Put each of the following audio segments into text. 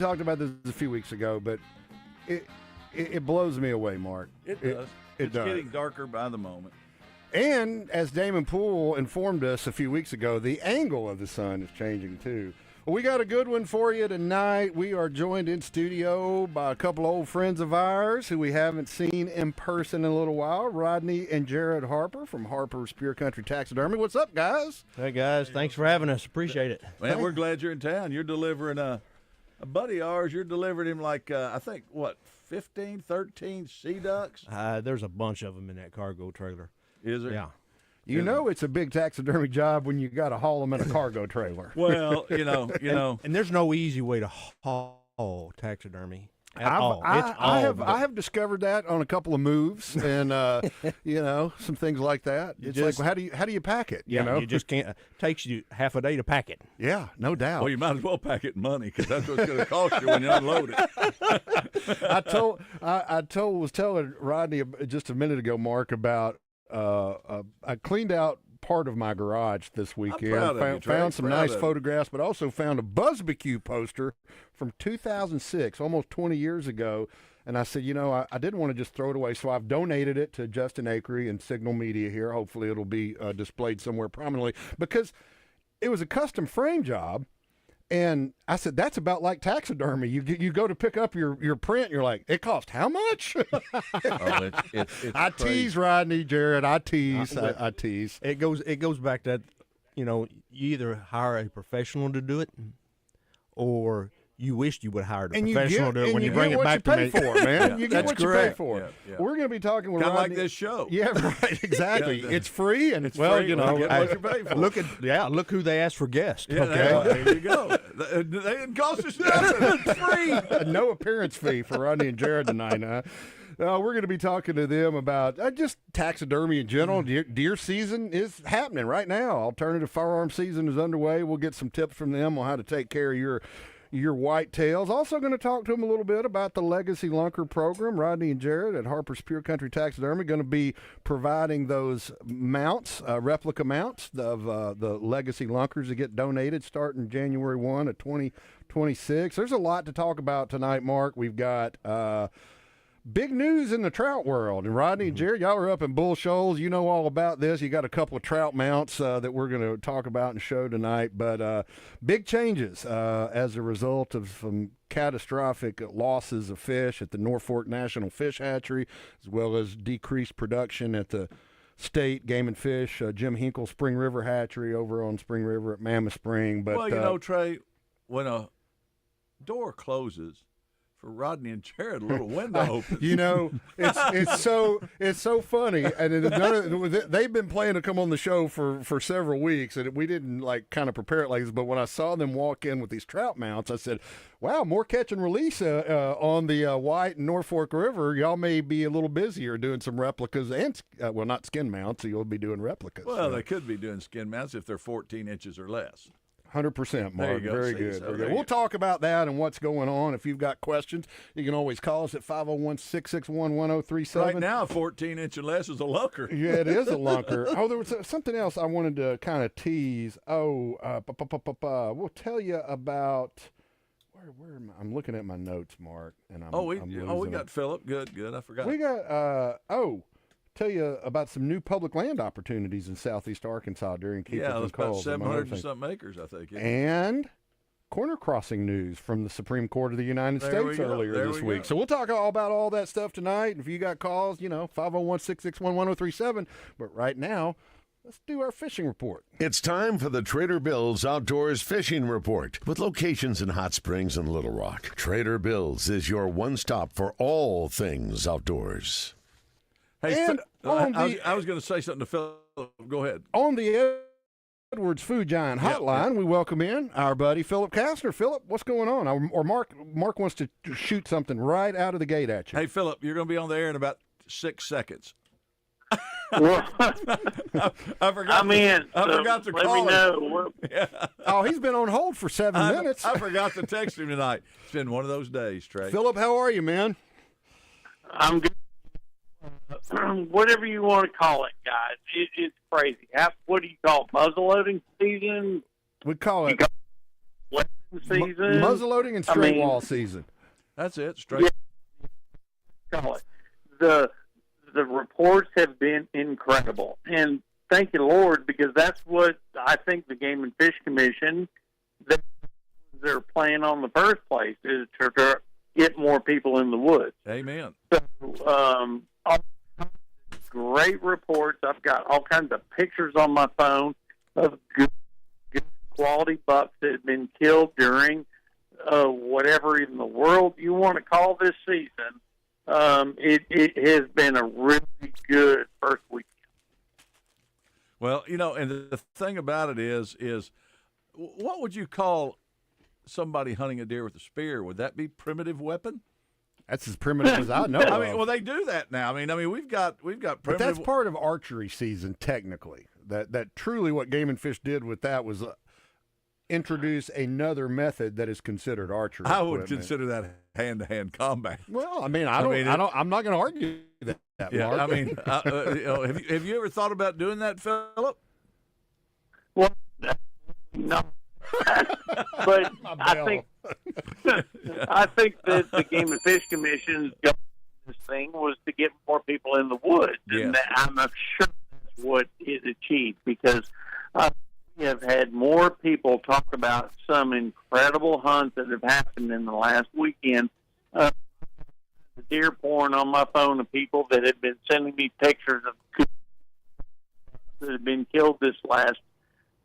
talked about this a few weeks ago, but it blows me away, Mark. It does. It's getting darker by the moment. And as Damon Poole informed us a few weeks ago, the angle of the sun is changing too. Well, we got a good one for you tonight. We are joined in studio by a couple of old friends of ours who we haven't seen in person in a little while, Rodney and Jared Harper from Harper's Pure Country Taxidermy. What's up, guys? Hey, guys. Thanks for having us. Appreciate it. Man, we're glad you're in town. You're delivering a buddy of ours. You're delivering him like, I think, 15, 13 sea ducks? There's a bunch of them in that cargo trailer. Is there? Yeah. You know it's a big taxidermy job when you got to haul them in a cargo trailer. Well, you know. And there's no easy way to haul taxidermy at all. I have discovered that on a couple of moves and some things like that. It's like, well, how do you pack it? Yeah, you just can't. It takes you half a day to pack it. Yeah, no doubt. Well, you might as well pack it in money because that's what it's going to cost you when you unload it. I was telling Rodney just a minute ago, Mark, about I cleaned out part of my garage this weekend. Found some nice photographs, but also found a BuzzBQ poster from 2006, almost 20 years ago. And I said, I didn't want to just throw it away, so I've donated it to Justin Akery and Signal Media here. Hopefully it'll be displayed somewhere prominently because it was a custom frame job. And I said, that's about like taxidermy. You go to pick up your print, and you're like, it cost how much? It's I tease Rodney, Jared. I tease. It goes back to that, you either hire a professional to do it, or you wished you would hire a professional to do it when you bring it back to me. For, man. You get That's what you correct. pay for. Yeah. We're going to be talking with Kind of Rodney. like this show. Yeah, right. Exactly. It's free, and It's free. Get what you pay for. Look who they asked for guests. Yeah, Okay, there you go. They didn't cost us nothing. It's free. No appearance fee for Rodney and Jared tonight, huh? We're going to be talking to them about just taxidermy in general. Deer season is happening right now. Alternative firearm season is underway. We'll get some tips from them on how to take care of your whitetails. Also going to talk to them a little bit about the Legacy Lunker program. Rodney and Jared at Harper's Pure Country Taxidermy going to be providing those mounts, replica mounts of the Legacy Lunkers that get donated starting January 1 of 2026. There's a lot to talk about tonight, Mark. We've got big news in the trout world. And Rodney and Jared, y'all are up in Bull Shoals. You know all about this. You got a couple of trout mounts that we're going to talk about and show tonight. But big changes as a result of some catastrophic losses of fish at the Norfolk National Fish Hatchery, as well as decreased production at the State Game and Fish, Jim Hinkle Spring River Hatchery over on Spring River at Mammoth Spring. But well, Trey, when a door closes, for Rodney and Jared, a little window opens. It's so funny, and they've been planning to come on the show for several weeks, and we didn't kind of prepare it like this. But when I saw them walk in with these trout mounts, I said, "Wow, more catch and release on the White and Norfolk River. Y'all may be a little busier doing some replicas and not skin mounts. So you'll be doing replicas." Well, they could be doing skin mounts if they're 14 inches or less. 100%, Mark. Very good. So We'll talk about that and what's going on. If you've got questions, you can always call us at 501-661-1037. Right now, 14 inch or less is a lunker. Yeah, it is a lunker. Oh, there was something else I wanted to kind of tease. We'll tell you about where am I? I'm looking at my notes, Mark, and we got Philip. Good. I forgot. We got tell you about some new public land opportunities in southeast Arkansas during Keep Up and Calls. About 700 and something acres, I think. Yeah. And corner crossing news from the Supreme Court of the United States earlier this week. So we'll talk all about all that stuff tonight. If you got calls, 501-661-1037. But right now, let's do our fishing report. It's time for the Trader Bill's Outdoors Fishing Report. With locations in Hot Springs and Little Rock, Trader Bill's is your one-stop for all things outdoors. Hey, I was going to say something to Philip. Go ahead. On the Edwards Food Giant Hotline, we welcome in our buddy Philip Kastner. Philip, what's going on? Or Mark wants to shoot something right out of the gate at you. Hey, Philip, you're going to be on the air in about 6 seconds. Well, I forgot. I forgot to call him. Let me know. Yeah. Oh, he's been on hold for 7 minutes. I forgot to text him tonight. It's been one of those days, Trey. Philip, how are you, man? I'm good. Whatever you want to call it, guys. It's crazy. What do you call it? Muzzleloading season? We call it season. Muzzleloading and straight wall season. That's it. Straight. Yeah. Call it. The reports have been incredible, and thank you, Lord, because that's what I think the Game and Fish Commission they're playing on the first place is to get more people in the woods. Amen. So, great reports. I've got all kinds of pictures on my phone of good quality bucks that have been killed during whatever in the world you want to call this season. It has been a really good first weekend. Well, and the thing about it is what would you call somebody hunting a deer with a spear? Would that be primitive weapon? That's as primitive as I know. I mean, well, they do that now. I mean, we've got primitive. But that's part of archery season, technically. That truly what Game and Fish did with that was introduce another method that is considered archery. I would consider that hand-to-hand combat. Well, I mean, I'm not going to argue that. Yeah, Mark. I mean, have you ever thought about doing that, Philip? Well, no. But I think that the Game and Fish Commission's goal this thing was to get more people in the woods, and I'm not sure that's what it achieved because we have had more people talk about some incredible hunts that have happened in the last weekend. Deer porn on my phone of people that have been sending me pictures of that have been killed this last,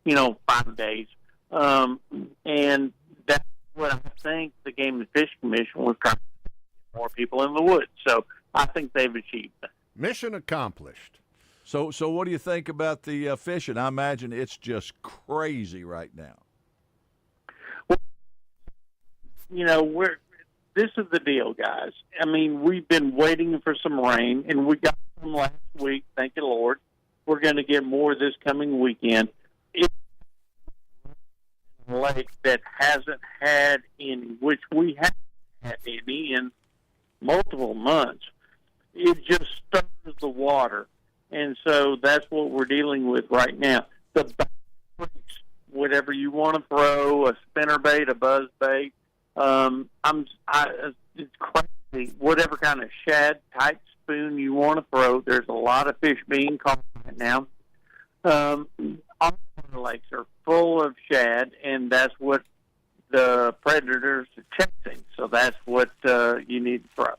5 days. And that's what I think the Game and Fish Commission was trying to get more people in the woods. So I think they've achieved that. Mission accomplished. So what do you think about the fishing? I imagine it's just crazy right now. Well, this is the deal, guys. I mean, we've been waiting for some rain, and we got some last week. Thank you, Lord. We're going to get more this coming weekend. It's a lake that hasn't had any, which we haven't had any in multiple months. It just stirs the water, and so that's what we're dealing with right now. The creeks, whatever you want to throw, a spinnerbait, a buzzbait. It's crazy. Whatever kind of shad type spoon you want to throw, there's a lot of fish being caught right now. All the lakes are full of shad, and that's what the predators are chasing. So that's what you need to throw.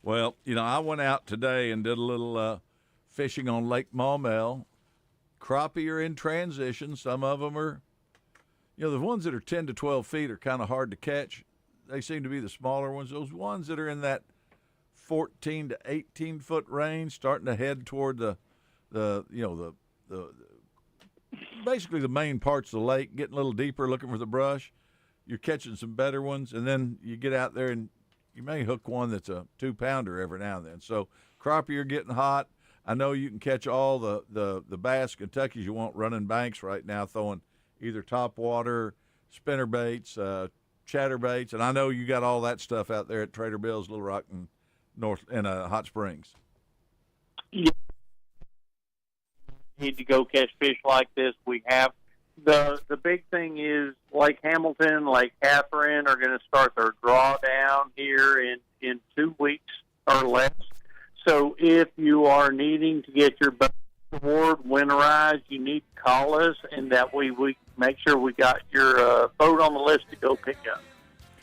Well, I went out today and did a little fishing on Lake Maumelle. Crappie are in transition. Some of them are. The ones that are 10 to 12 feet are kind of hard to catch. They seem to be the smaller ones. Those ones that are in that 14 to 18 foot range, starting to head toward the basically the main parts of the lake, getting a little deeper, looking for the brush. You're catching some better ones, and then you get out there and you may hook one that's a 2-pounder every now and then. So crappie are getting hot. I know you can catch all the bass Kentuckys you want running banks right now, throwing either topwater, spinner baits, chatterbaits, and I know you got all that stuff out there at Trader Bill's, Little Rock, and Hot Springs. Yeah. Need to go catch fish like this. We have the big thing is Lake Hamilton, Lake Catherine are going to start their drawdown here in 2 weeks or less. So if you are needing to get your boat aboard, winterized, you need to call us, and that way we make sure we got your boat on the list to go pick up.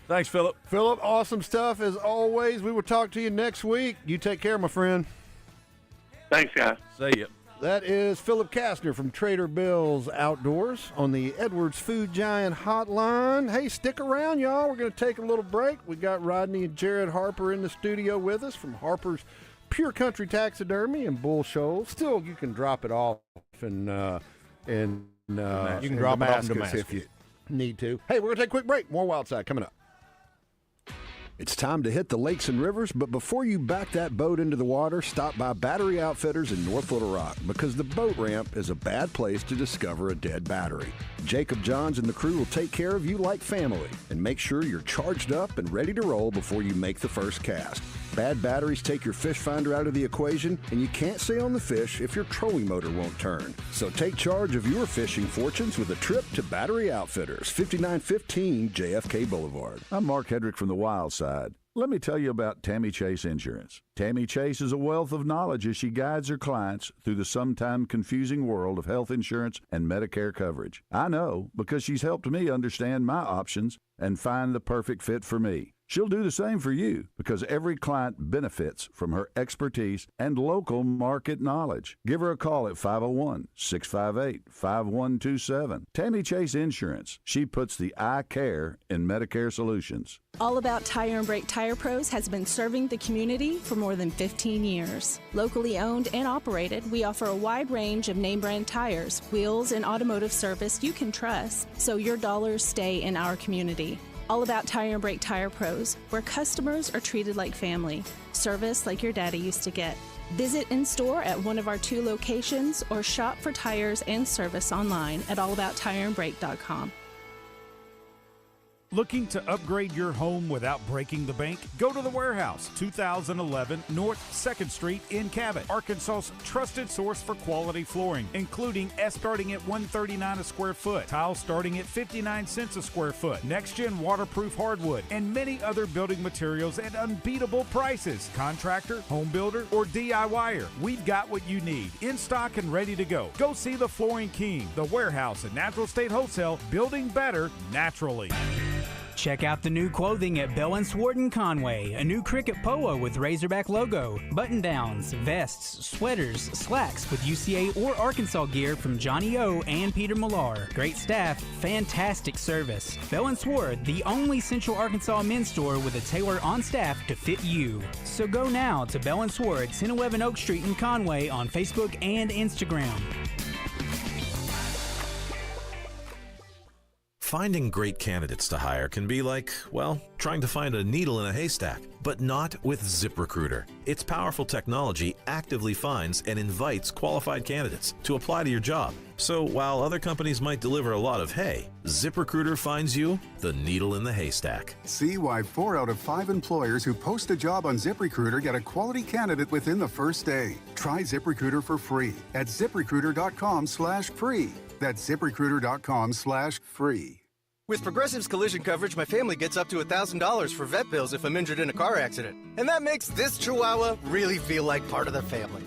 Thanks, Philip. Philip, awesome stuff as always. We will talk to you next week. You take care, my friend. Thanks, guys. See ya. That is Philip Kastner from Trader Bill's Outdoors on the Edwards Food Giant Hotline. Hey, stick around, y'all. We're going to take a little break. We got Rodney and Jared Harper in the studio with us from Harper's Pure Country Taxidermy in Bull Shoals. Still, you can drop it off and you can drop it off in Damascus if you need to. Hey, we're going to take a quick break. More Wild Side coming up. It's time to hit the lakes and rivers, but before you back that boat into the water, stop by Battery Outfitters in North Little Rock, because the boat ramp is a bad place to discover a dead battery. Jacob Johns and the crew will take care of you like family and make sure you're charged up and ready to roll before you make the first cast. Bad batteries take your fish finder out of the equation, and you can't stay on the fish if your trolling motor won't turn. So take charge of your fishing fortunes with a trip to Battery Outfitters, 5915 JFK Boulevard. I'm Mark Hedrick from the Wild Side. Let me tell you about Tammy Chase Insurance. Tammy Chase is a wealth of knowledge as she guides her clients through the sometimes confusing world of health insurance and Medicare coverage. I know because she's helped me understand my options and find the perfect fit for me. She'll do the same for you because every client benefits from her expertise and local market knowledge. Give her a call at 501-658-5127. Tammy Chase Insurance. She puts the I care in Medicare solutions. All About Tire and Brake Tire Pros has been serving the community for more than 15 years. Locally owned and operated, we offer a wide range of name brand tires, wheels, and automotive service you can trust, so your dollars stay in our community. All About Tire and Brake Tire Pros, where customers are treated like family. Service like your daddy used to get. Visit in store at one of our 2 locations or shop for tires and service online at allabouttireandbrake.com. Looking to upgrade your home without breaking the bank? Go to The Warehouse, 2011 North 2nd Street in Cabot, Arkansas's trusted source for quality flooring, including S starting at $139 a square foot, tile starting at 59 cents a square foot, next-gen waterproof hardwood, and many other building materials at unbeatable prices. Contractor, home builder, or DIYer, we've got what you need, in stock and ready to go. Go see the Flooring King, The Warehouse at Natural State Wholesale, building better naturally. Check out the new clothing at Bell & Sword in Conway. A new cricket polo with Razorback logo, button-downs, vests, sweaters, slacks with UCA or Arkansas gear from Johnny O and Peter Millar. Great staff, fantastic service. Bell & Sword, the only Central Arkansas men's store with a tailor on staff to fit you. So go now to Bell & Sword, 1011 Oak Street in Conway on Facebook and Instagram. Finding great candidates to hire can be like, well, trying to find a needle in a haystack, but not with ZipRecruiter. Its powerful technology actively finds and invites qualified candidates to apply to your job. So while other companies might deliver a lot of hay, ZipRecruiter finds you the needle in the haystack. See why 4 out of 5 employers who post a job on ZipRecruiter get a quality candidate within the first day. Try ZipRecruiter for free at ZipRecruiter.com/free. That's ZipRecruiter.com/free. With Progressive's collision coverage, my family gets up to $1,000 for vet bills if I'm injured in a car accident. And that makes this Chihuahua really feel like part of the family.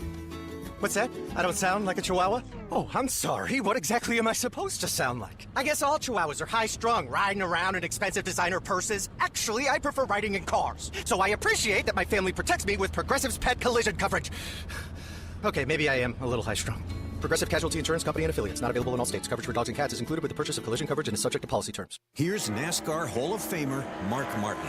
What's that? I don't sound like a Chihuahua? Oh, I'm sorry. What exactly am I supposed to sound like? I guess all Chihuahuas are high-strung, riding around in expensive designer purses. Actually, I prefer riding in cars. So I appreciate that my family protects me with Progressive's pet collision coverage. Okay, maybe I am a little high-strung. Progressive Casualty Insurance Company and Affiliates. Not available in all states. Coverage for dogs and cats is included with the purchase of collision coverage and is subject to policy terms. Here's NASCAR Hall of Famer Mark Martin.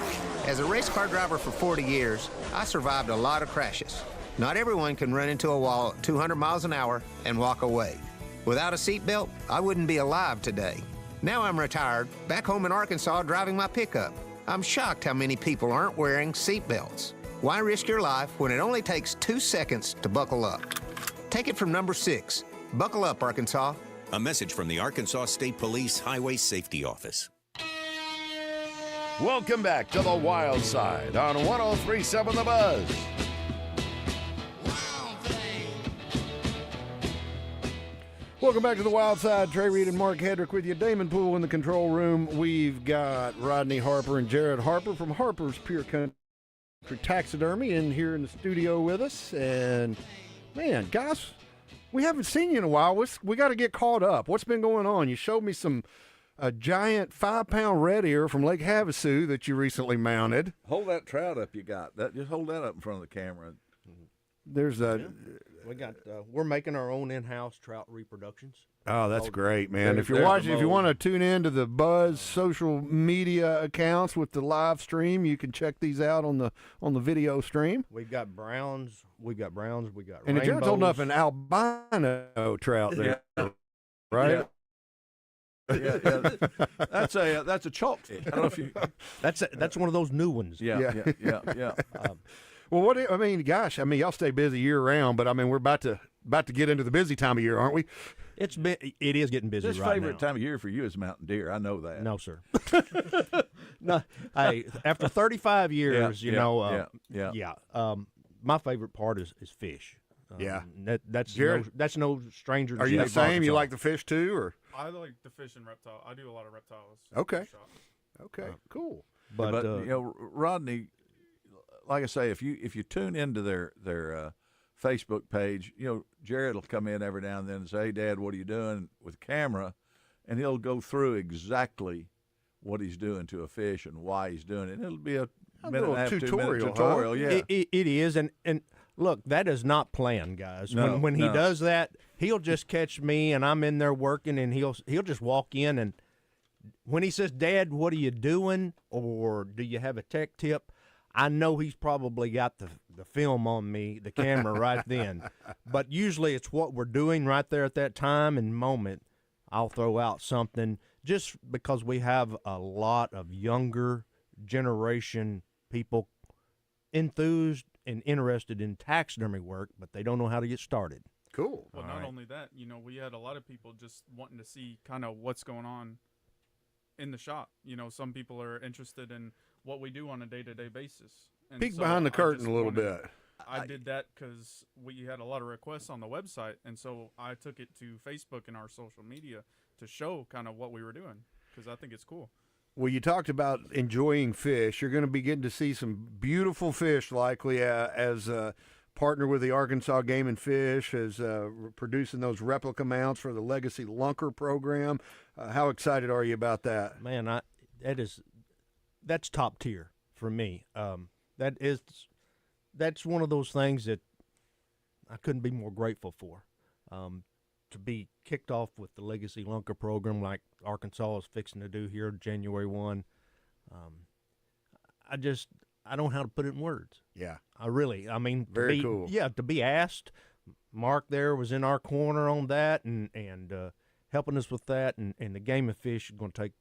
As a race car driver for 40 years, I survived a lot of crashes. Not everyone can run into a wall at 200 miles an hour and walk away. Without a seatbelt, I wouldn't be alive today. Now I'm retired, back home in Arkansas driving my pickup. I'm shocked how many people aren't wearing seatbelts. Why risk your life when it only takes 2 seconds to buckle up? Take it from number 6. Buckle up, Arkansas. A message from the Arkansas State Police Highway Safety Office. Welcome back to the Wild Side on 103.7 The Buzz. Welcome back to the Wild Side. Trey Reid and Mark Hedrick with you. Damon Poole in the control room. We've got Rodney Harper and Jared Harper from Harper's Pure Country Taxidermy in here in the studio with us. And, man, guys, we haven't seen you in a while. We got to get caught up. What's been going on? You showed me a giant 5-pound red ear from Lake Havasu that you recently mounted. Hold that trout up you got. Just hold that up in front of the camera. There's a... We're making our own in-house trout reproductions. Oh, that's great, man. If you're watching, if you want to tune in to the Buzz social media accounts with the live stream, you can check these out on the video stream. We've got browns, we got rainbows. And Jared's holding up an albino trout there, right? Yeah. That's a chalkfish. I don't know if you. That's one of those new ones. Yeah. Well, y'all stay busy year round, but we're about to get into the busy time of year, aren't we? It is getting busy This right favorite now. time of year for you is mountain deer. I know that. No, sir. No, hey, after 35 years, my favorite part is fish. That's no stranger to Are you the State same? Arkansas. You like the fish too, or? I like the fish and reptile. I do a lot of reptiles. Okay. Cool. But Rodney, like I say, if you tune into their Facebook page, Jared will come in every now and then and say, "Hey, Dad, what are you doing with camera?" And he'll go through exactly what he's doing to a fish and why he's doing it. And it'll be a minute and a half, 2 minute tutorial. Yeah, it is. And look, that is not planned, guys. No, when he no. does that, he'll just catch me, and I'm in there working, and he'll just walk in, and when he says, "Dad, what are you doing?" or "Do you have a tech tip?" I know he's probably got the film on me, the camera right then. But usually it's what we're doing right there at that time and moment. I'll throw out something just because we have a lot of younger generation people enthused and interested in taxidermy work, but they don't know how to get started. Cool. Well, not only that, we had a lot of people just wanting to see kind of what's going on in the shop. Some people are interested in what we do on a day-to-day basis. And Peek so behind the I curtain just a little wanted- bit. I did that because we had a lot of requests on the website, and so I took it to Facebook and our social media to show kind of what we were doing because I think it's cool. Well, you talked about enjoying fish. You're going to be getting to see some beautiful fish, likely as a partner with the Arkansas Game and Fish, as producing those replica mounts for the Legacy Lunker program. How excited are you about that? Man, that's top tier for me. That's one of those things that I couldn't be more grateful for. To be kicked off with the Legacy Lunker program like Arkansas is fixing to do here January 1. I don't know how to put it in words. Yeah. I mean, Very cool. Yeah, to be asked. Mark there was in our corner on that and helping us with that, and the Game and Fish is going to take,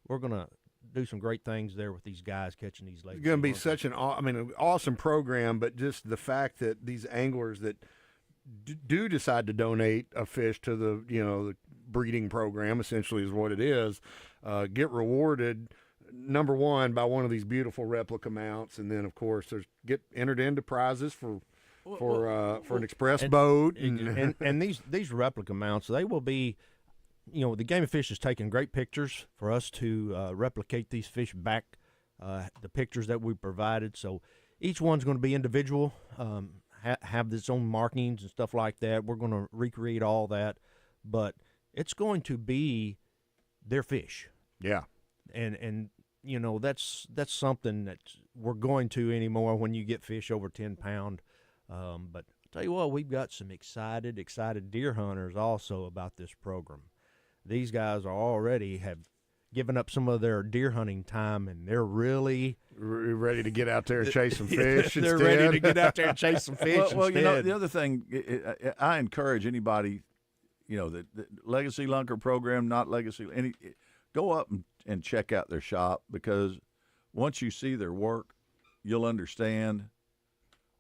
we're going to do some great things there with these guys catching these Legacy It's going to be Lunkers. such an awesome program, but just the fact that these anglers that do decide to donate a fish to the breeding program, essentially is what it is, get rewarded, number one, by one of these beautiful replica mounts, and then of course get entered into prizes for an express boat and these replica mounts, they will be, the Game and Fish is taking great pictures for us to replicate these fish back, the pictures that we provided. So each one's going to be individual, have its own markings and stuff like that. We're going to recreate all that, but it's going to be their fish. Yeah. And that's something that we're going to anymore when you get fish over 10 pound. But I'll tell you what, we've got some excited deer hunters also about this program. These guys already have given up some of their deer hunting time, and they're really ready to get out there and chase some fish. They're instead. ready to get out there and chase some fish Well, instead. the other thing, I encourage anybody, the Legacy Lunker program, not Legacy, go up and check out their shop, because once you see their work, you'll understand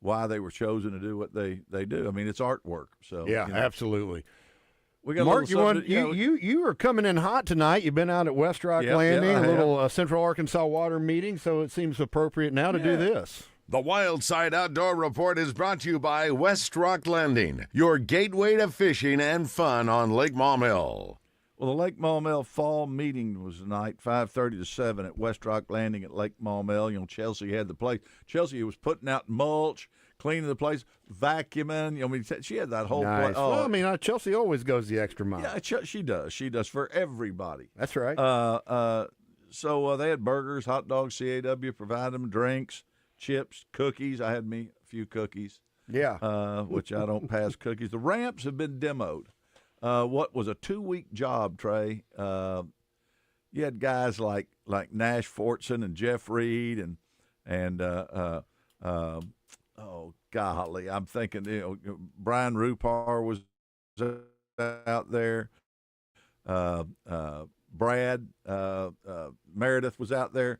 why they were chosen to do what they do. I mean, it's artwork. So yeah, absolutely. We got Mark, a you are coming in hot tonight. You've been out at West Rock Landing, a little Central Arkansas water meeting, so it seems appropriate now to do this. The Wild Side Outdoor Report is brought to you by West Rock Landing, your gateway to fishing and fun on Lake Maumelle. Well, the Lake Maumelle fall meeting was tonight, 5:30 to 7 at West Rock Landing at Lake Maumelle. Chelsea had the place. Chelsea was putting out mulch, cleaning the place, vacuuming. She had that whole nice. place. Oh, well, Chelsea always goes the extra mile. Yeah, she does. She does for everybody. That's right. So they had burgers, hot dogs, CAW provided them, drinks, chips, cookies. I had me a few cookies. Yeah. Which I don't pass cookies. The ramps have been demoed. What was a 2-week job, Trey? You had guys like Nash Fortson and Jeff Reid and oh golly, I'm thinking Brian Rupar was out there. Brad Meredith was out there.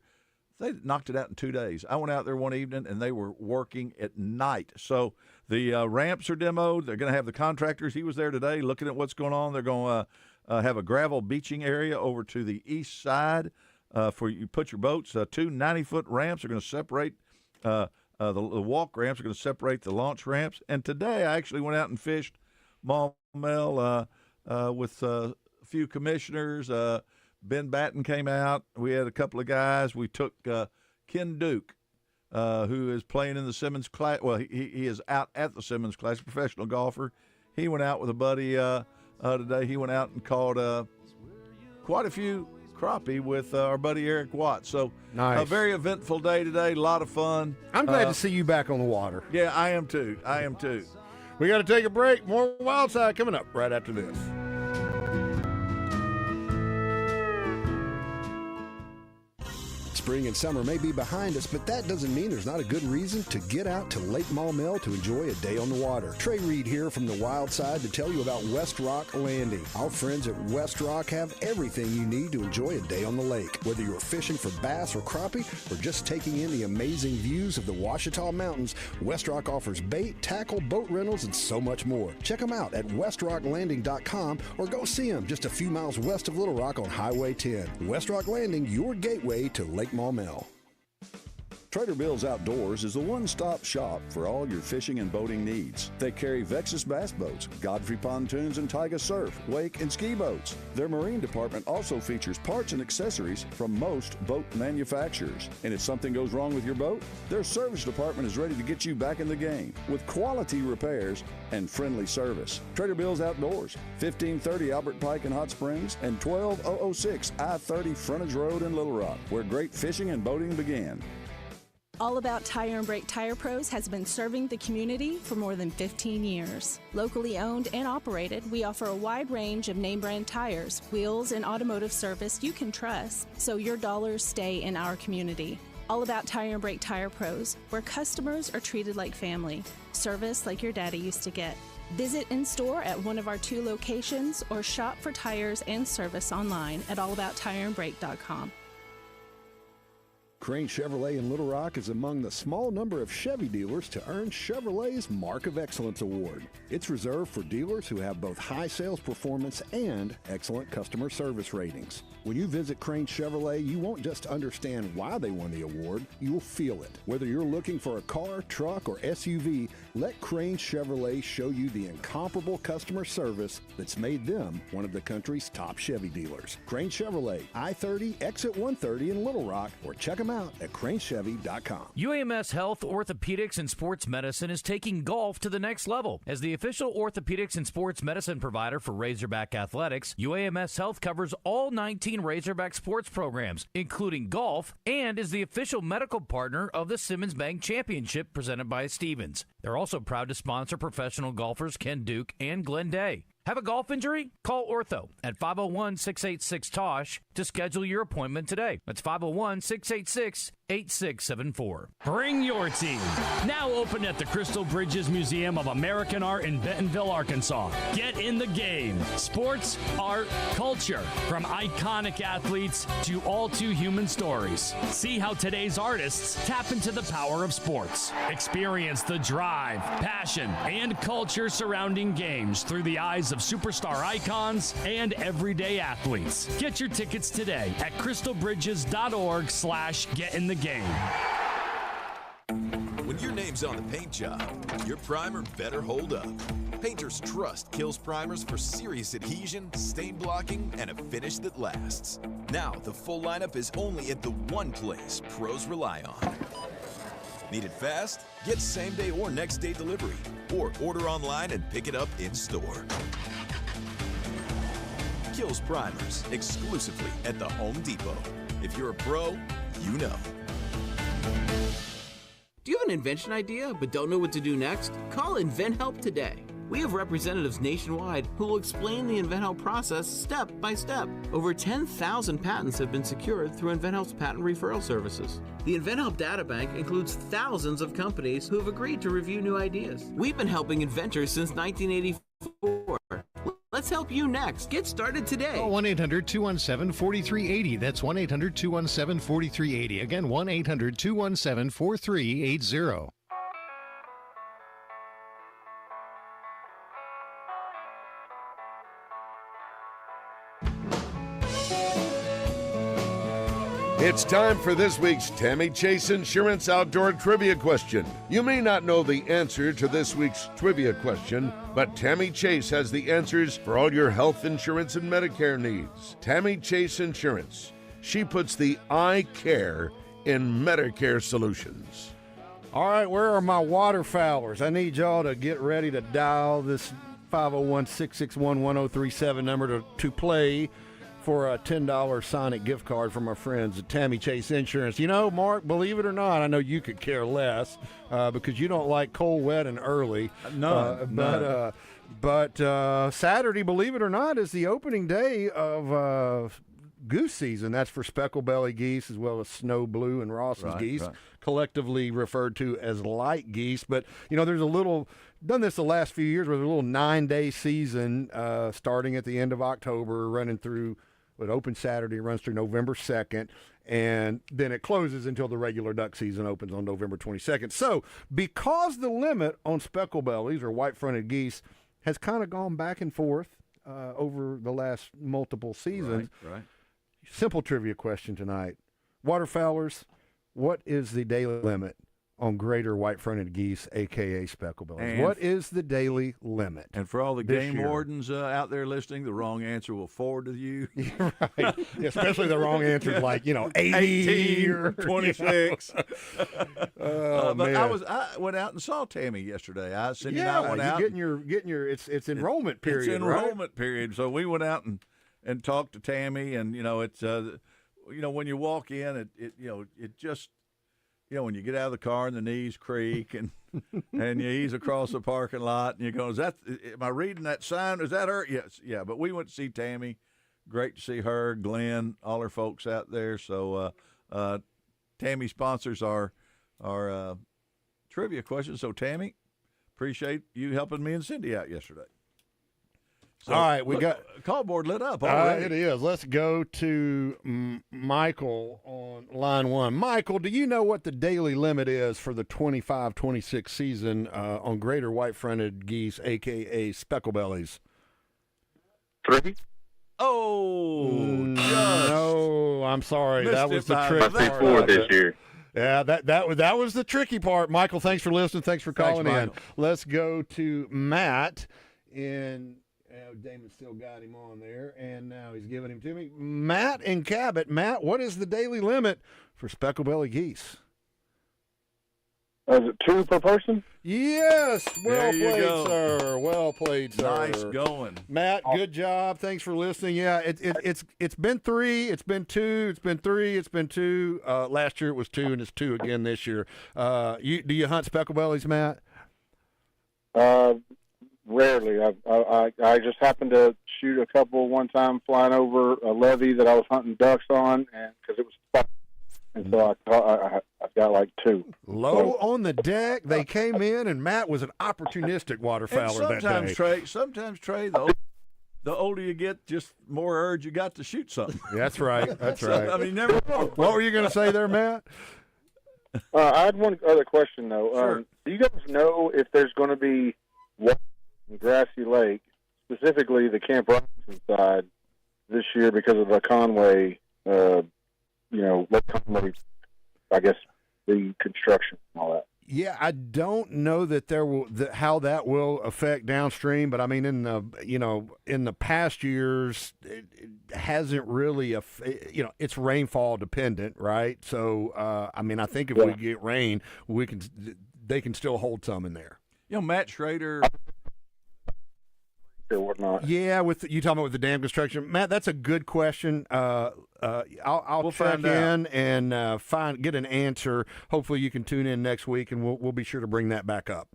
They knocked it out in 2 days. I went out there one evening, and they were working at night. So the ramps are demoed. They're going to have the contractors. He was there today looking at what's going on. They're going to have a gravel beaching area over to the east side for you put your boats. 2 90-foot ramps are going to separate the walk ramps are going to separate the launch ramps. And today I actually went out and fished Maumelle with a few commissioners. Ben Batten came out. We had a couple of guys. We took Ken Duke, who is playing in the Simmons class. Well, he is out at the Simmons class, professional golfer. He went out with a buddy today. He went out and caught quite a few crappie with our buddy Eric Watts. So nice. A very eventful day today. A lot of fun. I'm glad to see you back on the water. Yeah, I am too. We got to take a break. More Wildside coming up right after this. Spring and summer may be behind us, but that doesn't mean there's not a good reason to get out to Lake Maumelle to enjoy a day on the water. Trey Reid here from the Wild Side to tell you about West Rock Landing. Our friends at West Rock have everything you need to enjoy a day on the lake. Whether you're fishing for bass or crappie or just taking in the amazing views of the Ouachita Mountains, West Rock offers bait, tackle, boat rentals, and so much more. Check them out at westrocklanding.com or go see them just a few miles west of Little Rock on Highway 10. West Rock Landing, your gateway to Lake Maumelle. Trader Bill's Outdoors is the one-stop shop for all your fishing and boating needs. They carry Vexus bass boats, Godfrey pontoons, and Taiga surf, wake, and ski boats. Their marine department also features parts and accessories from most boat manufacturers. And if something goes wrong with your boat, their service department is ready to get you back in the game with quality repairs and friendly service. Trader Bill's Outdoors, 1530 Albert Pike in Hot Springs and 12006 I-30 Frontage Road in Little Rock, where great fishing and boating began. All About Tire and Brake Tire Pros has been serving the community for more than 15 years. Locally owned and operated, we offer a wide range of name brand tires, wheels, and automotive service you can trust, so your dollars stay in our community. All About Tire and Brake Tire Pros, where customers are treated like family, service like your daddy used to get. Visit in store at one of our 2 locations or shop for tires and service online at allabouttireandbrake.com. Crane Chevrolet in Little Rock is among the small number of Chevy dealers to earn Chevrolet's Mark of Excellence Award. It's reserved for dealers who have both high sales performance and excellent customer service ratings. When you visit Crane Chevrolet, you won't just understand why they won the award, you will feel it. Whether you're looking for a car, truck, or SUV, let Crane Chevrolet show you the incomparable customer service that's made them one of the country's top Chevy dealers. Crane Chevrolet, I-30, exit 130 in Little Rock, or check them out at cranechevy.com. UAMS Health, Orthopedics, and Sports Medicine is taking golf to the next level. As the official orthopedics and sports medicine provider for Razorback Athletics, UAMS Health covers all 19 Razorback sports programs, including golf, and is the official medical partner of the Simmons Bank Championship presented by Stevens. They're also proud to sponsor professional golfers Ken Duke and Glenn Day. Have a golf injury? Call Ortho at 501-686-TOSH to schedule your appointment today. That's 501-686-8674. Bring your team. Now open at the Crystal Bridges Museum of American Art in Bentonville, Arkansas. Get in the game. Sports, art, culture. From iconic athletes to all too human stories. See how today's artists tap into the power of sports. Experience the drive, passion, and culture surrounding games through the eyes of superstar icons and everyday athletes. Get your tickets today at crystalbridges.org/getinthegame. When your name's on the paint job, your primer better hold up. Painters trust Kills primers for serious adhesion, stain blocking, and a finish that lasts. Now, the full lineup is only at the one place pros rely on. Need it fast? Get same-day or next-day delivery. Or order online and pick it up in-store. Kills primers, exclusively at the Home Depot. If you're a pro, you know. Do you have an invention idea but don't know what to do next? Call InventHelp today. We have representatives nationwide who will explain the InventHelp process step by step. Over 10,000 patents have been secured through InventHelp's patent referral services. The InventHelp databank includes thousands of companies who have agreed to review new ideas. We've been helping inventors since 1984. Let's Let's help you next. Get started today. Call 1-800-217-4380. That's 1-800-217-4380. Again, 1-800-217-4380. It's time for this week's Tammy Chase Insurance Outdoor Trivia Question. You may not know the answer to this week's trivia question, but Tammy Chase has the answers for all your health insurance and Medicare needs. Tammy Chase Insurance. She puts the I care in Medicare solutions. All right, where are my waterfowlers? I need y'all to get ready to dial this 501-661-1037 number to play for a $10 Sonic gift card from our friends at Tammy Chase Insurance. You know, Mark, believe it or not, I know you could care less because you don't like cold, wet, and early. None. But Saturday, believe it or not, is the opening day of goose season. That's for speckled belly geese as well as snow blue and Ross's geese, collectively referred to as light geese. But, you know, there's a little – done this the last few years with a little 9-day season starting at the end of October, running through – it opens Saturday, runs through November 2nd, and then it closes until the regular duck season opens on November 22nd. So because the limit on speckled bellies or white-fronted geese has kind of gone back and forth over the last multiple seasons, Right. Simple trivia question tonight. Waterfowlers, what is the daily limit on greater white-fronted geese, a.k.a. speckled bellies? What is the daily limit? And for all the game wardens out there listening, the wrong answer will forward to you. Right. Especially the wrong answers like, 80 18 or 26. But man. I went out and saw Tammy yesterday. Cindy and I went out. Getting your it's enrollment period. It's enrollment period. So we went out and talked to Tammy, and it's when you walk in, it just. When you get out of the car and the knees creak and you ease across the parking lot and you go, am I reading that sign? Is that her? Yes. Yeah. But we went to see Tammy. Great to see her, Glenn, all her folks out there. So Tammy sponsors our trivia questions. So Tammy, appreciate you helping me and Cindy out yesterday. So, all right, we got call board lit up already. It is. Let's go to Michael on line one. Michael, do you know what the daily limit is for the 25-26 season on greater white-fronted geese, a.k.a. speckled bellies? 3. Oh, no, I'm sorry. That was the trick part. 4 this year. Yeah, that was the tricky part. Michael, thanks for listening. Thanks for calling in. Let's go to Matt in. Damon still got him on there, and now he's giving him to me. Matt in Cabot. Matt, what is the daily limit for speckled belly geese? Is it 2 per person? Yes. Well There you played, go. sir. Well played, sir. Nice going. Matt, good job. Thanks for listening. Yeah, it's been 3, it's been 2, it's been 3, it's been 2. Last year it was 2, and it's 2 again this year. Do you hunt speckled bellies, Matt? Rarely. I just happened to shoot a couple one time flying over a levee that I was hunting ducks on, and because it was fun, and so I've got like 2. Low on the deck, they came in, and Matt was an opportunistic waterfowler that day. Sometimes Trey, the older you get, just more urge you got to shoot something. That's right. That's right. I mean, never. What were you going to say there, Matt? I had one other question though. Sure. Do you guys know if there's going to be water in Grassy Lake, specifically the Camp Robinson side, this year because of the Conway, Lake Conway, I guess, the construction and all that? Yeah, I don't know that how that will affect downstream, but I mean in the past years it hasn't really it's rainfall dependent, right? So I think if we get rain, they can still hold some in there. Matt Schrader. Or whatnot. Yeah, with you talking about with the dam construction, Matt. That's a good question. We'll check in and get an answer. Hopefully, you can tune in next week, and we'll be sure to bring that back up.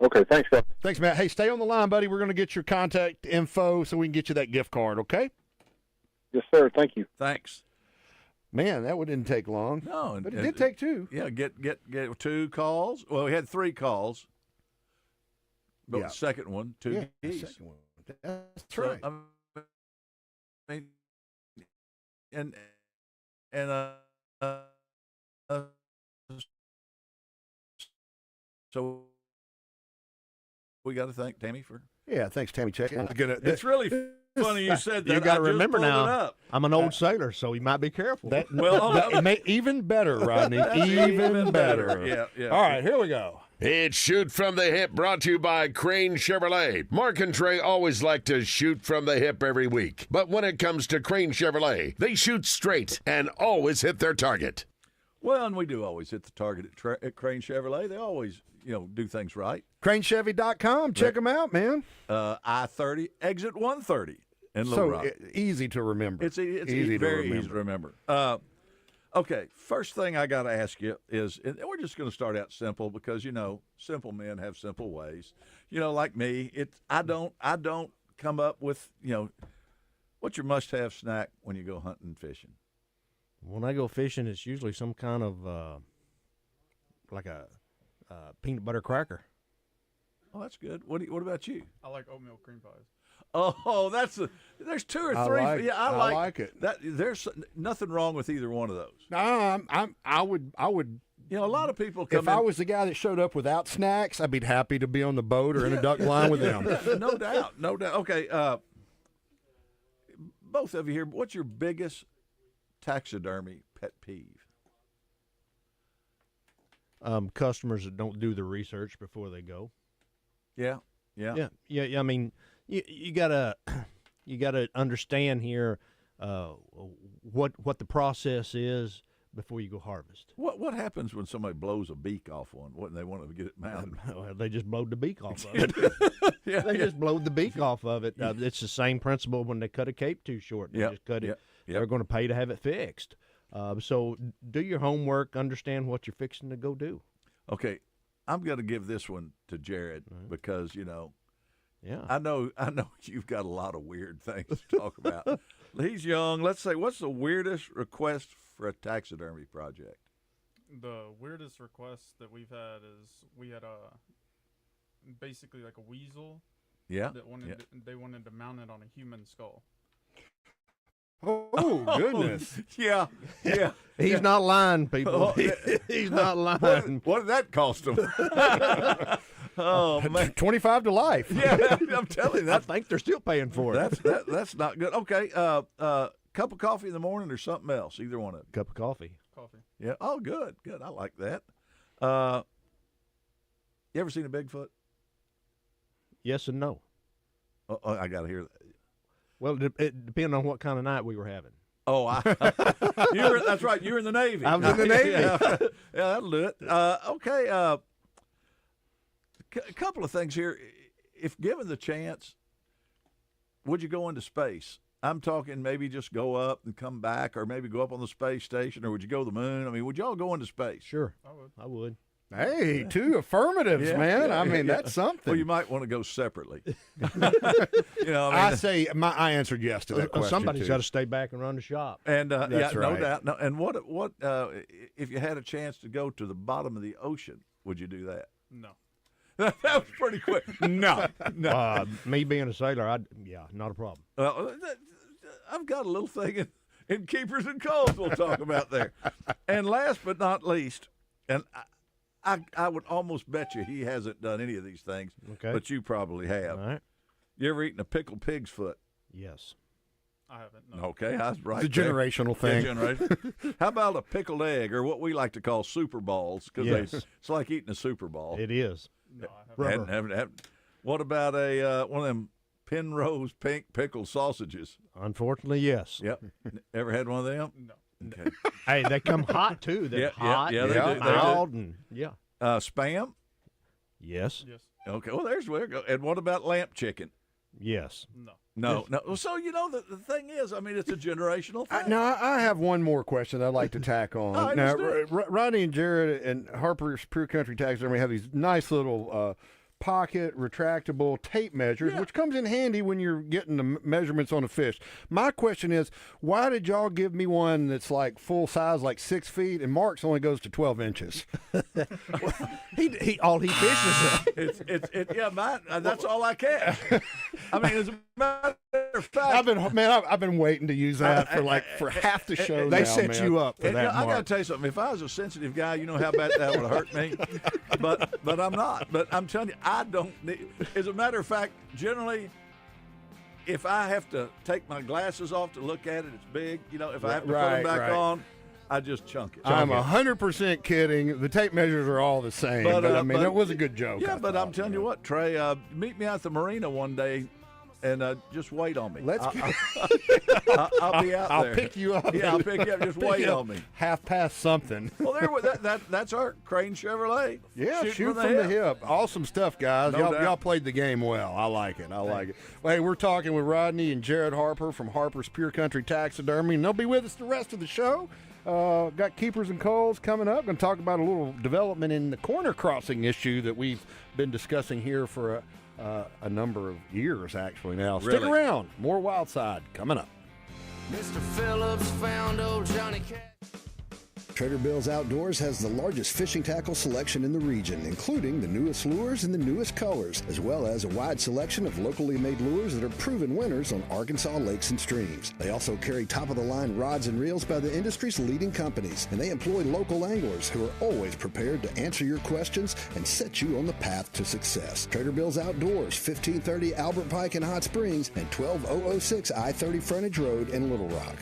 Okay, thanks, guys. Thanks, Matt. Hey, stay on the line, buddy. We're going to get your contact info so we can get you that gift card. Okay? Yes, sir. Thank you. Thanks. Man, that didn't take long. No, but it did take 2. Yeah, get 2 calls. Well, we had 3 calls. But the second one, 2 geese. The second one, That's right. I mean, and so we got to thank Tammy for. Yeah, thanks, Tammy. It's really funny you said that. You got to I just remember pulled it now, up. I'm an old sailor, so you might be careful. Even better, Rodney. even better. Yeah. All right, here we go. It's Shoot from the Hip, brought to you by Crane Chevrolet. Mark and Trey always like to shoot from the hip every week. But when it comes to Crane Chevrolet, they shoot straight and always hit their target. Well, and we do always hit the target at Crane Chevrolet. They always, do things right. CraneChevy.com. Check them out, man. I-30, exit 130 in Little Rock. Easy to remember. It's very easy to remember. Okay, first thing I got to ask you is, and we're just going to start out simple because simple men have simple ways. Like me, I don't come up with what's your must-have snack when you go hunting and fishing. When I go fishing, it's usually some kind of like a peanut butter cracker. Oh, that's good. What about you? I like oatmeal cream pies. Oh, there's two or three. I like it. There's nothing wrong with either one of those. No, I would. A lot of people come. If I was the guy that showed up without snacks, I'd be happy to be on the boat or in a duck line with them. No doubt. Okay, both of you here. What's your biggest taxidermy pet peeve? Customers that don't do the research before they go. Yeah. I mean, you gotta understand here what the process is before you go harvest. What happens when somebody blows a beak off one? What they want to get it mounted? Well, they just blowed the beak off of it. They just blowed the beak off of it. It's the same principle when they cut a cape too short. They just cut it. They're going to pay to have it fixed. So do your homework. Understand what you're fixing to go do. Okay, I'm going to give this one to Jared because Yeah, I know you've got a lot of weird things to talk about. He's young. Let's say, what's the weirdest request for a taxidermy project? The weirdest request that we've had is we had basically like a weasel. Yeah. They wanted to mount it on a human skull. Oh, goodness. Yeah. He's not lying, people. He's not lying. What did that cost him? Oh, man. 25 to life. Yeah, I'm telling you. I think they're still paying for it. That's not good. Okay, cup of coffee in the morning or something else, either one of them. Cup of coffee. Yeah. Oh, good. I like that. You ever seen a Bigfoot? Yes and no. Oh, I got to hear that. Well, it depends on what kind of night we were having. Oh, that's right. You were in the Navy. I was in the Navy. Yeah, that'll do it. Okay. A couple of things here. If given the chance, would you go into space? I'm talking maybe just go up and come back, or maybe go up on the space station, or would you go to the moon? I mean, would y'all go into space? Sure. I would. Hey, two affirmatives, man. I mean, that's something. Well, you might want to go separately. I answered yes to that question. Somebody's got to stay back and run the shop. And that's right. No doubt. No, and what if you had a chance to go to the bottom of the ocean? Would you do that? No. That was pretty quick. No. Me being a sailor, not a problem. I've got a little thing in Keepers and Calls we'll talk about there. And last but not least, and I would almost bet you he hasn't done any of these things, but you probably have. All right. You ever eaten a pickled pig's foot? Yes. I haven't. No. Okay, I was right. It's a generational thing. How about a pickled egg, or what we like to call super balls? Because it's like eating a super ball. It is. No, I haven't. What about one of them Penrose pink pickled sausages? Unfortunately, yes. Yep. Ever had one of them? No. Okay. Hey, they come hot too. They're hot. Yeah, they do. Mild, and Spam? Yes. Okay. Well, there's where it goes. And what about lamp chicken? Yes. No. So the thing is, I mean, it's a generational thing. I have one more question I'd like to tack on. All right, now, let's do it. Rodney and Jared and Harper's Pure Country Taxidermy have these nice little pocket retractable tape measures, which comes in handy when you're getting the measurements on a fish. My question is, why did y'all give me one that's like full size, like 6 feet, and Mark's only goes to 12 inches? he fishes mine. That's all I catch. I mean, as a matter of fact, I've been waiting to use that for half the show. They now, set man. you up for and, that. I got to Mark. tell you something. If I was a sensitive guy, you know how bad that would hurt me. But I'm not. But I'm telling you, I don't need. As a matter of fact, generally, if I have to take my glasses off to look at it, it's big. You know, if I have to put them back on, I just chunk it. I'm 100% kidding. The tape measures are all the same. But I mean, it was a good joke. Yeah, but I'm telling you what, Trey, meet me at the marina one day. And just wait on me. Let's. I'll be out there. I'll pick you up. Yeah, I'll pick you up. Just wait on me. Half past something. Well, that's our Crane Chevrolet. Yeah, shoot from the hip. Awesome stuff, guys. No doubt. Y'all played the game well. I like it. Well, hey, we're talking with Rodney and Jared Harper from Harper's Pure Country Taxidermy, and they'll be with us the rest of the show. Got Keepers and Coals coming up. Going to talk about a little development in the corner crossing issue that we've been discussing here for a number of years, actually, now. Really? Stick around. More Wild Side coming up. Mr. Phillips found old Johnny Cat. Trader Bill's Outdoors has the largest fishing tackle selection in the region, including the newest lures and the newest colors, as well as a wide selection of locally made lures that are proven winners on Arkansas lakes and streams. They also carry top-of-the-line rods and reels by the industry's leading companies, and they employ local anglers who are always prepared to answer your questions and set you on the path to success. Trader Bill's Outdoors, 1530 Albert Pike in Hot Springs and 12006 I-30 Frontage Road in Little Rock.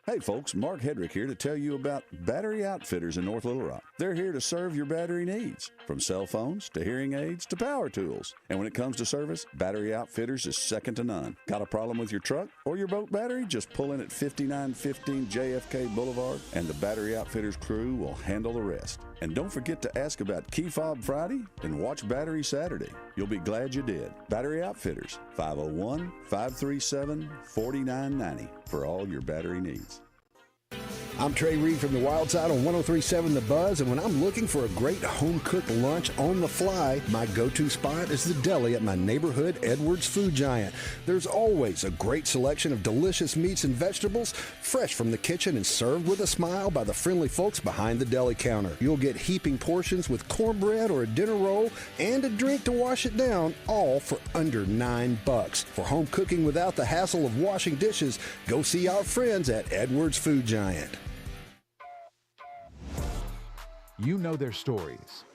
Hey folks, Mark Hedrick here to tell you about Battery Outfitters in North Little Rock. They're here to serve your battery needs, from cell phones to hearing aids to power tools. And when it comes to service, Battery Outfitters is second to none. Got a problem with your truck or your boat battery? Just pull in at 5915 JFK Boulevard and the Battery Outfitters crew will handle the rest. And don't forget to ask about Key Fob Friday and watch Battery Saturday. You'll be glad you did. Battery Outfitters, 501-537-4990 for all your battery needs. I'm Trey Reid from the Wild Side on 103.7 The Buzz, and when I'm looking for a great home-cooked lunch on the fly, my go-to spot is the deli at my neighborhood Edwards Food Giant. There's always a great selection of delicious meats and vegetables, fresh from the kitchen and served with a smile by the friendly folks behind the deli counter. You'll get heaping portions with cornbread or a dinner roll and a drink to wash it down, all for under $9. For home cooking without the hassle of washing dishes, go see our friends at Edwards Food Giant. You know their stories.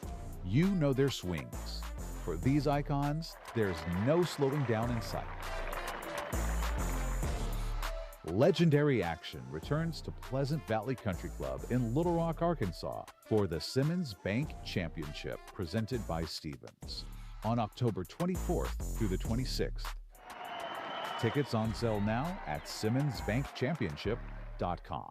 You know their swings. For these icons, there's no slowing down in sight. Legendary action returns to Pleasant Valley Country Club in Little Rock, Arkansas for the Simmons Bank Championship presented by Stevens on October 24th through the 26th. Tickets on sale now at simmonsbankchampionship.com.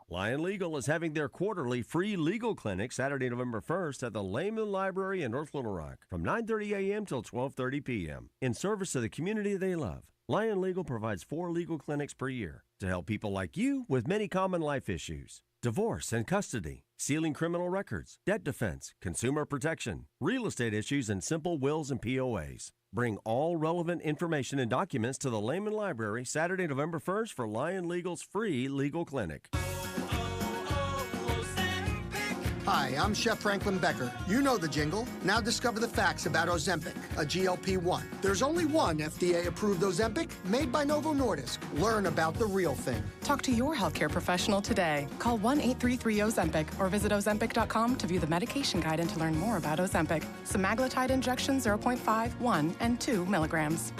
Lion Legal is having their quarterly free legal clinic Saturday, November 1st at the Lehman Library in North Little Rock from 9:30 a.m. till 12:30 p.m. in service to the community they love. Lion Legal provides 4 legal clinics per year to help people like you with many common life issues: divorce and custody, sealing criminal records, debt defense, consumer protection, real estate issues, and simple wills and POAs. Bring all relevant information and documents to the Lehman Library Saturday, November 1st for Lion Legal's free legal clinic. Hi, I'm Chef Franklin Becker. You know the jingle. Now discover the facts about Ozempic, a GLP-1. There's only one FDA-approved Ozempic made by Novo Nordisk. Learn about the real thing. Talk to your healthcare professional today. Call 1-833-OZEMPIC or visit Ozempic.com to view the medication guide and to learn more about Ozempic. Semaglutide injection 0.5, 1, and 2 milligrams.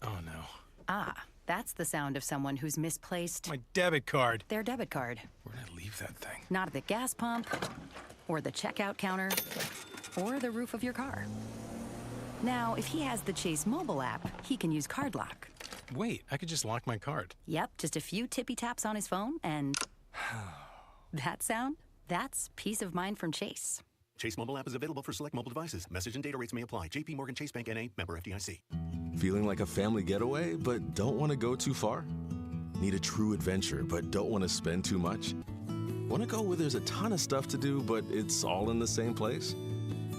Oh, no. Ah. That's the sound of someone who's misplaced my debit card. Their debit card. Where did I leave that thing? Not at the gas pump, or the checkout counter, or the roof of your car. Now, if he has the Chase mobile app, he can use Card Lock. Wait, I could just lock my card. Yep, just a few tippy taps on his phone, and that sound? That's peace of mind from Chase. Chase mobile app is available for select mobile devices. Message and data rates may apply. J.P. Morgan Chase Bank N.A. Member FDIC. Feeling like a family getaway, but don't want to go too far? Need a true adventure, but don't want to spend too much? Want to go where there's a ton of stuff to do, but it's all in the same place?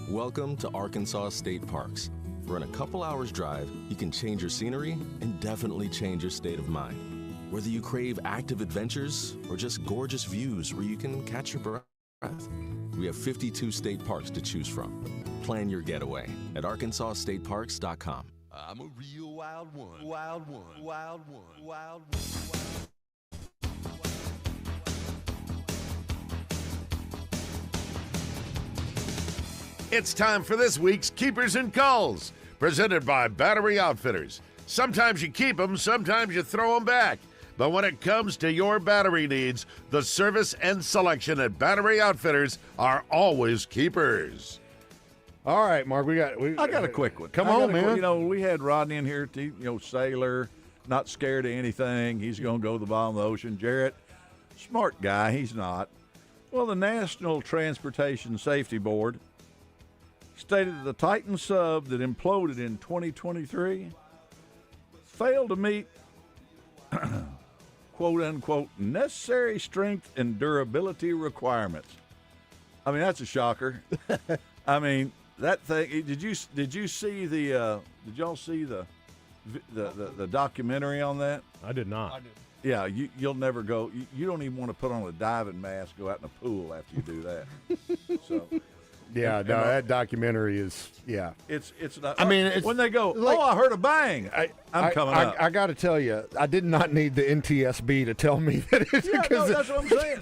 Welcome to Arkansas State Parks, where in a couple hours drive, you can change your scenery and definitely change your state of mind. Whether you crave active adventures or just gorgeous views where you can catch your breath. We have 52 state parks to choose from. Plan your getaway at arkansasstateparks.com. I'm a real wild one. Wild one. Wild one. Wild one. It's time for this week's Keepers and Calls, presented by Battery Outfitters. Sometimes you keep them, sometimes you throw them back. But when it comes to your battery needs, the service and selection at Battery Outfitters are always keepers. All right, Mark, I got a quick one. Come on, man. We had Rodney in here, sailor, not scared of anything. He's going to go to the bottom of the ocean. Jarrett, smart guy. He's not. Well, the National Transportation Safety Board stated that the Titan sub that imploded in 2023 failed to meet quote-unquote necessary strength and durability requirements. I mean, that's a shocker. I mean, that thing. Did y'all see the documentary on that? I did not. I did. Yeah, you'll never go. You don't even want to put on a diving mask, go out in a pool after you do that. So. Yeah, no, that documentary is, yeah. It's not. I mean, it's when they go, like, I heard a bang. I'm coming up. I got to tell you, I did not need the NTSB to tell me that it's that's what I'm saying.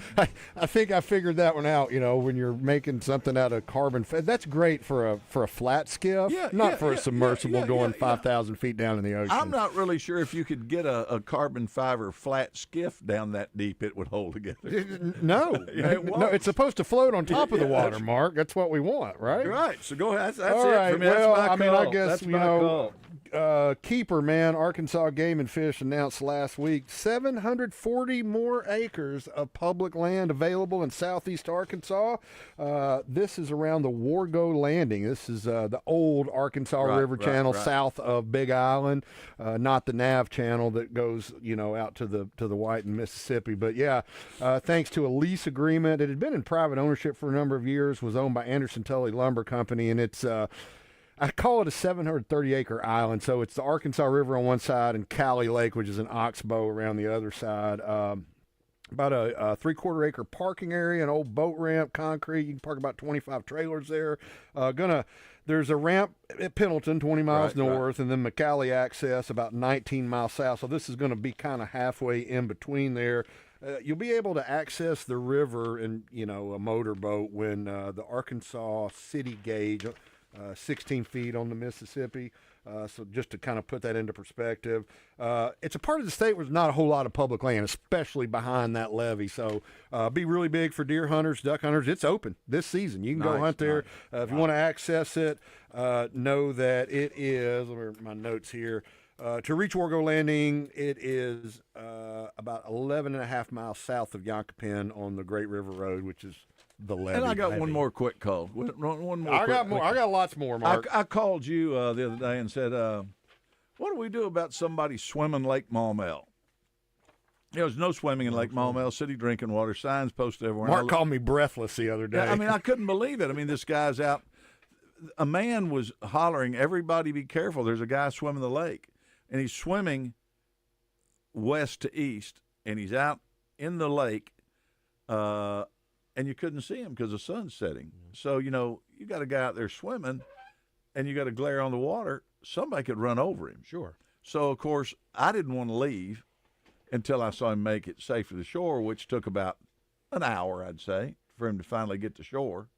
I think I figured that one out. When you're making something out of carbon, that's great for a flat skiff, not for a submersible going 5,000 feet down in the ocean. I'm not really sure if you could get a carbon fiber flat skiff down that deep, it would hold together. No, no, it's supposed to float on top of the water, Mark. That's what we want, right? Right. So go ahead. That's all it right. for me. Well, That's my I call. guess That's Keeper, man, Arkansas Game and Fish announced last week 740 more acres of public land available in southeast Arkansas. This is around the Wargo Landing. This is the old Arkansas River channel south of Big Island, not the Nav channel that goes, out to the White and Mississippi. But yeah, thanks to a lease agreement, it had been in private ownership for a number of years, was owned by Anderson Tully Lumber Company, and it's I call it a 730-acre island. So it's the Arkansas River on one side and Cali Lake, which is an oxbow, around the other side. About a 3/4 acre parking area, an old boat ramp, concrete. You can park about 25 trailers there. There's a ramp at Pendleton, 20 miles north, and then McCallie access about 19 miles south. So this is going to be kind of halfway in between there. You'll be able to access the river in, a motorboat when the Arkansas City gauge, 16 feet on the Mississippi. So just to kind of put that into perspective, it's a part of the state where there's not a whole lot of public land, especially behind that levee. So be really big for deer hunters, duck hunters. It's open this season. You can go hunt there. If you want to access it, know that it is, let me read my notes here, to reach Wargo Landing, it is about 11 and a half miles south of Yonkapin on the Great River Road, which is the levee. And I got one more quick call. One more. I got lots more, Mark. I called you the other day and said, what do we do about somebody swimming Lake Maumelle? There's no swimming in Lake Maumelle, city drinking water, signs posted everywhere. Mark called me breathless the other day. Yeah, I couldn't believe it. This guy's out. A man was hollering, everybody be careful. There's a guy swimming the lake. And he's swimming west to east, and he's out in the lake, and you couldn't see him because the sun's setting. So, you got a guy out there swimming, and you got a glare on the water. Somebody could run over him. Sure. So, of course, I didn't want to leave until I saw him make it safe to the shore, which took about an hour, I'd say, for him to finally get to shore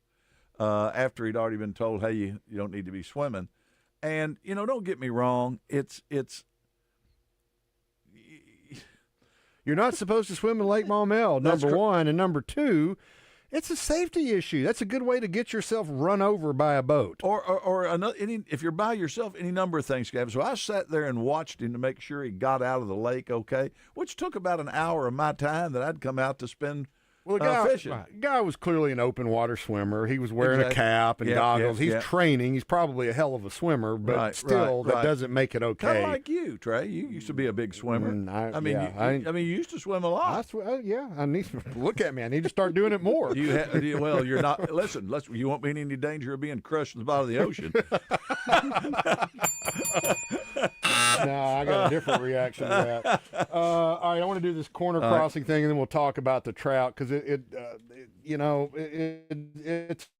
after he'd already been told, hey, you don't need to be swimming. And, don't get me wrong, it's you're not supposed to swim in Lake Maumelle, number one. And number two, it's a safety issue. That's a good way to get yourself run over by a boat. Or another, if you're by yourself, any number of things can happen. So I sat there and watched him to make sure he got out of the lake okay, which took about an hour of my time that I'd come out to spend fishing. The guy was clearly an open water swimmer. He was wearing a cap and goggles. He's training. He's probably a hell of a swimmer, but still, that doesn't make it okay. Kind of like you, Trey. You used to be a big swimmer. You used to swim a lot. I need to look at me. I need to start doing it more. Well, you're not. Listen. You won't be in any danger of being crushed in the bottom of the ocean. No, I got a different reaction to that. All right, I want to do this corner crossing thing, and then we'll talk about the trout because it's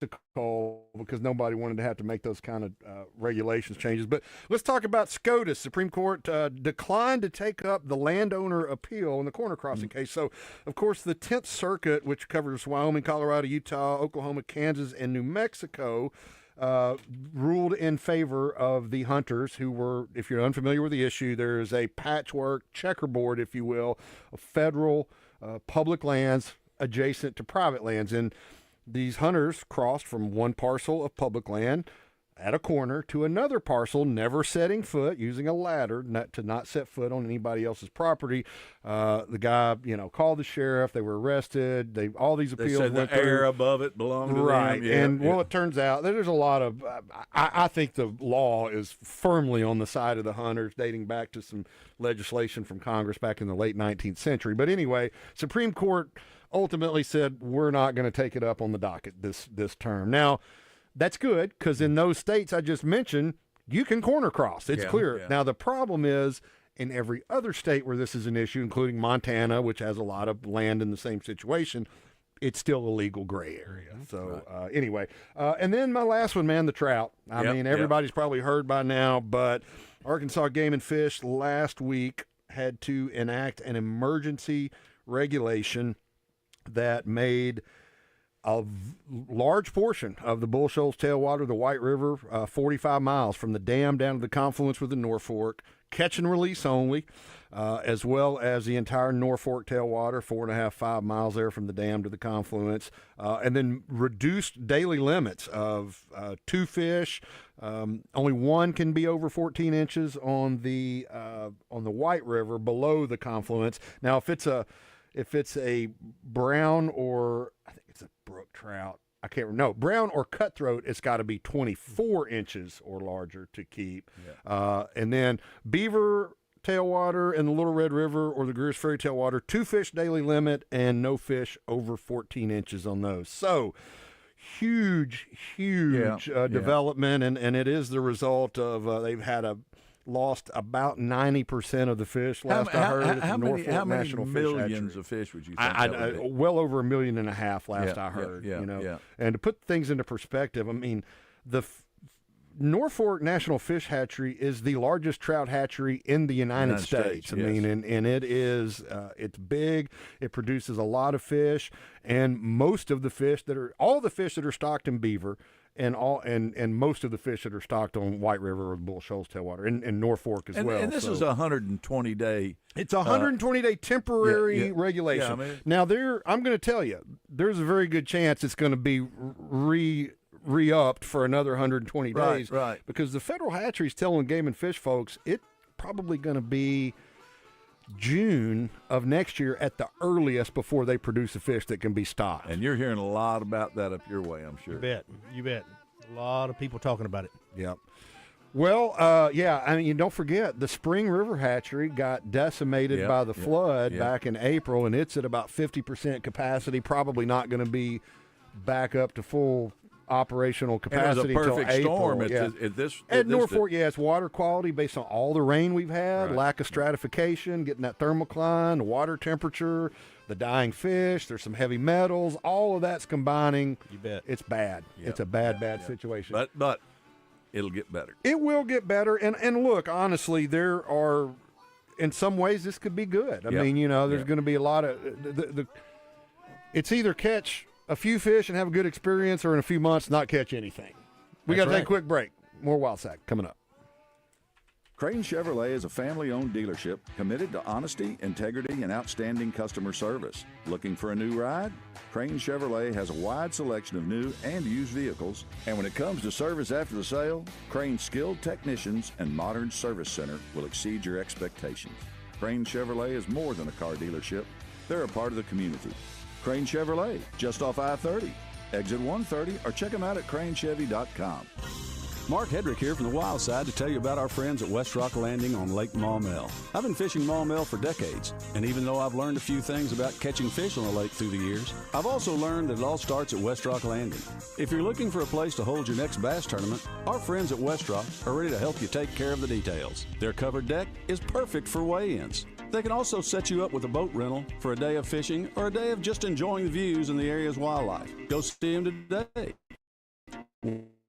a call because nobody wanted to have to make those kind of regulations changes. But let's talk about SCOTUS. Supreme Court declined to take up the landowner appeal in the corner crossing case. So, of course, the 10th Circuit, which covers Wyoming, Colorado, Utah, Oklahoma, Kansas, and New Mexico, ruled in favor of the hunters who were, if you're unfamiliar with the issue, there is a patchwork checkerboard, if you will, of federal public lands adjacent to private lands. And these hunters crossed from one parcel of public land at a corner to another parcel, never setting foot, using a ladder to not set foot on anybody else's property. The guy, called the sheriff. They were arrested. All these appeals they said went the through. air above it belonged to right. them. Yeah, and well, it turns out that there's a lot of. I think the law is firmly on the side of the hunters, dating back to some legislation from Congress back in the late 19th century. But anyway, Supreme Court ultimately said we're not going to take it up on the docket this term. Now, that's good because in those states I just mentioned, you can corner cross. It's clear. Yeah. Now, the problem is in every other state where this is an issue, including Montana, which has a lot of land in the same situation, it's still a legal gray area. So anyway, and then my last one, man, the trout. I mean, everybody's probably heard by now, but Arkansas Game and Fish last week had to enact an emergency regulation that made a large portion of the Bull Shoals tailwater, the White River, 45 miles from the dam down to the confluence with the North Fork, catch and release only, as well as the entire North Fork tailwater, 4.5 miles there from the dam to the confluence, and then reduced daily limits of 2 fish. Only one can be over 14 inches on the White River below the confluence. Now, if it's a brown or I think it's a brook trout, I can't remember. No, brown or cutthroat, it's got to be 24 inches or larger to keep. Yeah. And then beaver tailwater in the Little Red River or the Greers Ferry tailwater, 2 fish daily limit and no fish over 14 inches on those. So huge development, and it is the result of they've had lost about 90% of the fish. Last I heard, how many millions of fish would you think? Well over 1.5 million last I heard. And to put things into perspective, I mean, the North Fork National Fish Hatchery is the largest trout hatchery in the United States. I mean, and it is it's big. It produces a lot of fish, and most of the fish all the fish that are stocked in beaver. And most of the fish that are stocked on White River or the Bull Shoals tailwater and North Fork as well. And this is a 120-day. It's a 120-day temporary regulation. Yeah, I mean, now I'm going to tell you, there's a very good chance it's going to be re-upped for another 120 days. Right. Because the federal hatchery's telling Game and Fish folks it's probably going to be June of next year at the earliest before they produce a fish that can be stocked. And you're hearing a lot about that up your way, I'm sure. You bet. A lot of people talking about it. Yep. Well, I mean, don't forget, the Spring River Hatchery got decimated by the flood back in April, and it's at about 50% capacity, probably not going to be back up to full operational capacity until April. It was a perfect storm at North Fork. It's water quality based on all the rain we've had, lack of stratification, getting that thermocline, the water temperature, the dying fish. There's some heavy metals. All of that's combining. You bet. It's bad. Yep. It's a bad situation. But it'll get better. It will get better. And look, honestly, there are, in some ways, this could be good. I mean, there's going to be a lot of it's either catch a few fish and have a good experience, or in a few months not catch anything. We got to take a quick break. More Wild Sack coming up. Crane Chevrolet is a family-owned dealership committed to honesty, integrity, and outstanding customer service. Looking for a new ride? Crane Chevrolet has a wide selection of new and used vehicles, and when it comes to service after the sale, Crane's skilled technicians and modern service center will exceed your expectations. Crane Chevrolet is more than a car dealership. They're a part of the community. Crane Chevrolet, just off I-30, exit 130, or check them out at cranechevy.com. Mark Hedrick here from the Wild Side to tell you about our friends at West Rock Landing on Lake Maumelle. I've been fishing Maumelle for decades, and even though I've learned a few things about catching fish on the lake through the years, I've also learned that it all starts at West Rock Landing. If you're looking for a place to hold your next bass tournament, our friends at West Rock are ready to help you take care of the details. Their covered deck is perfect for weigh-ins. They can also set you up with a boat rental for a day of fishing or a day of just enjoying the views and the area's wildlife. Go see them today.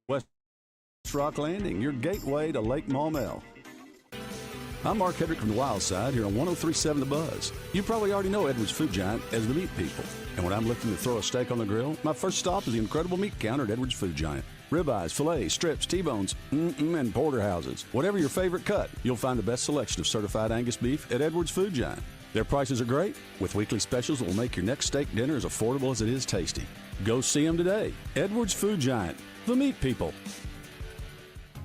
West Rock Landing, your gateway to Lake Maumelle. I'm Mark Hedrick from the Wild Side here on 103.7 The Buzz. You probably already know Edwards Food Giant as the meat people. And when I'm looking to throw a steak on the grill, my first stop is the incredible meat counter at Edwards Food Giant. Ribeyes, fillets, strips, T-bones, and porterhouses. Whatever your favorite cut, you'll find the best selection of certified Angus beef at Edwards Food Giant. Their prices are great, with weekly specials that will make your next steak dinner as affordable as it is tasty. Go see them today. Edwards Food Giant, the meat people.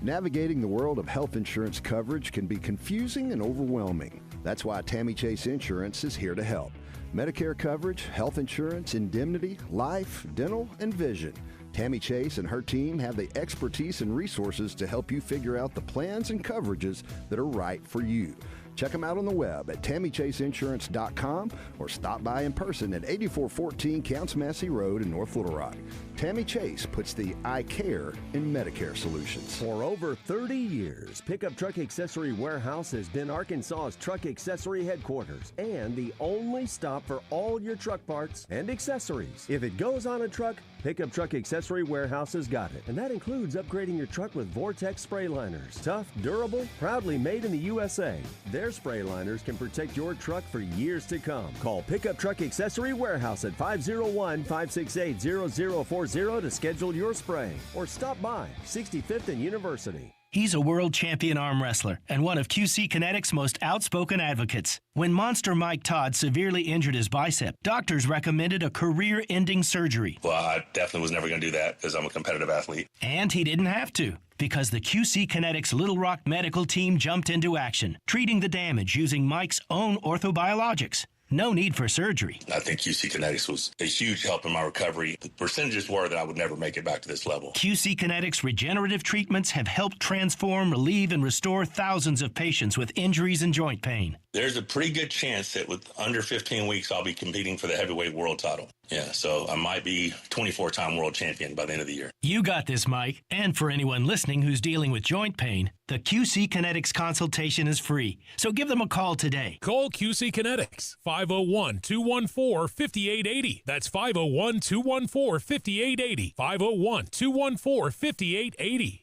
Navigating the world of health insurance coverage can be confusing and overwhelming. That's why Tammy Chase Insurance is here to help. Medicare coverage, health insurance, indemnity, life, dental, and vision. Tammy Chase and her team have the expertise and resources to help you figure out the plans and coverages that are right for you. Check them out on the web at TammyChaseInsurance.com or stop by in person at 8414 Counts Massey Road in North Little Rock. Tammy Chase puts the I care in Medicare solutions. For over 30 years, Pickup Truck Accessory Warehouse has been Arkansas's truck accessory headquarters and the only stop for all your truck parts and accessories. If it goes on a truck, Pickup Truck Accessory Warehouse has got it. And that includes upgrading your truck with Vortex spray liners. Tough, durable, proudly made in the USA. Their spray liners can protect your truck for years to come. Call Pickup Truck Accessory Warehouse at 501-568-0040 to schedule your spraying. Or stop by 65th and University. He's a world champion arm wrestler and one of QC Kinetics' most outspoken advocates. When Monster Mike Todd severely injured his bicep, doctors recommended a career-ending surgery. Well, I definitely was never going to do that because I'm a competitive athlete. And he didn't have to, because the QC Kinetics Little Rock medical team jumped into action, treating the damage using Mike's own orthobiologics. No need for surgery. I think QC Kinetics was a huge help in my recovery. The percentages were that I would never make it back to this level. QC Kinetics regenerative treatments have helped transform, relieve, and restore thousands of patients with injuries and joint pain. There's a pretty good chance that with under 15 weeks, I'll be competing for the heavyweight world title. Yeah, so I might be 24-time world champion by the end of the year. You got this, Mike. And for anyone listening who's dealing with joint pain, the QC Kinetics consultation is free. So give them a call today. Call QC Kinetics, 501-214-5880. That's 501-214-5880. 501-214-5880.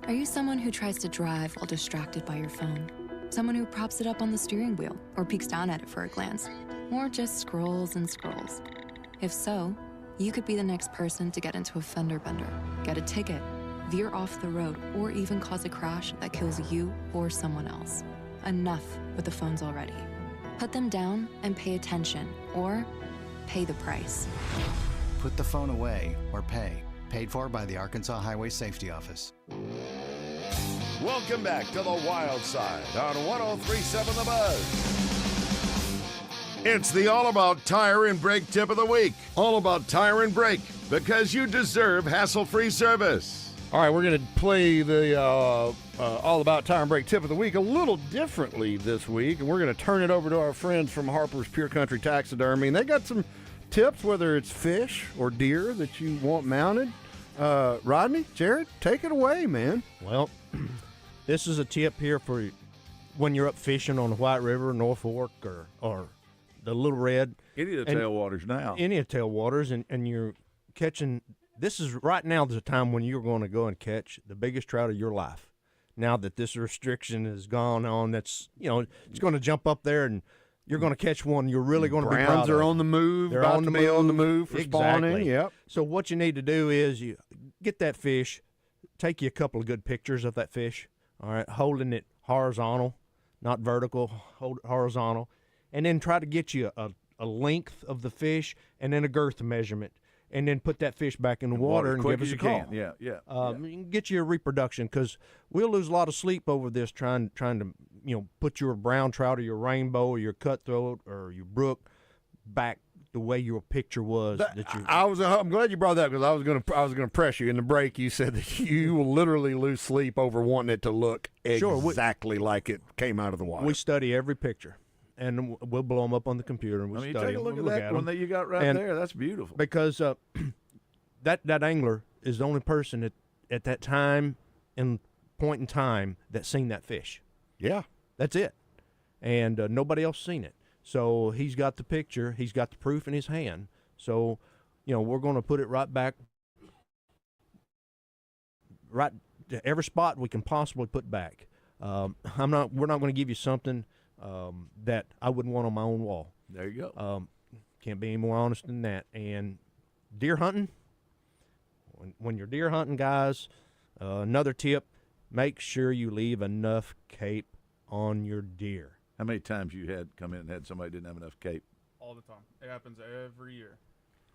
Are you someone who tries to drive while distracted by your phone? Someone who props it up on the steering wheel or peeks down at it for a glance? Or just scrolls and scrolls? If so, you could be the next person to get into a fender bender, get a ticket, veer off the road, or even cause a crash that kills you or someone else. Enough with the phones already. Put them down and pay attention, or pay the price. Put the phone away or pay. Paid for by the Arkansas Highway Safety Office. Welcome back to the Wild Side on 103.7 The Buzz. It's the All About Tire and Brake tip of the week. All About Tire and Brake, because you deserve hassle-free service. All right, we're going to play the All About Tire and Brake tip of the week a little differently this week, and we're going to turn it over to our friends from Harper's Pure Country Taxidermy, and they got some tips, whether it's fish or deer that you want mounted. Rodney, Jared, take it away, man. Well, this is a tip here for when you're up fishing on the White River, North Fork, or the Little Red. Any of the tailwaters now. Any of the tailwaters, and you're catching. This is right now the time when you're going to go and catch the biggest trout of your life. Now that this restriction has gone on, it's going to jump up there and you're going to catch one you're really going to be proud of. Browns are on the move. They're on the move for spawning. Yep. So what you need to do is you get that fish, take you a couple of good pictures of that fish, all right, holding it horizontal, not vertical, hold it horizontal, and then try to get you a length of the fish and then a girth measurement, and then put that fish back in the water and give us a call. Yeah. Get you a reproduction, because we'll lose a lot of sleep over this trying to put your brown trout or your rainbow or your cutthroat or your brook back the way your picture was. I'm glad you brought that because I was gonna press you in the break. You said that you will literally lose sleep over wanting it to look exactly like it came out of the water. We study every picture, and we'll blow them up on the computer and we'll study take a look them. at that one that you got right there. That's beautiful. Because that angler is the only person at that time and point in time that seen that fish. Yeah, that's it, and nobody else seen it. So he's got the picture, he's got the proof in his hand. So, we're going to put it right back, right to every spot we can possibly put back. We're not going to give you something that I wouldn't want on my own wall. There you go. Can't be any more honest than that. And deer hunting, when you're deer hunting, guys, another tip: make sure you leave enough cape on your deer. How many times you had come in and had somebody didn't have enough cape? All the time. It happens every year.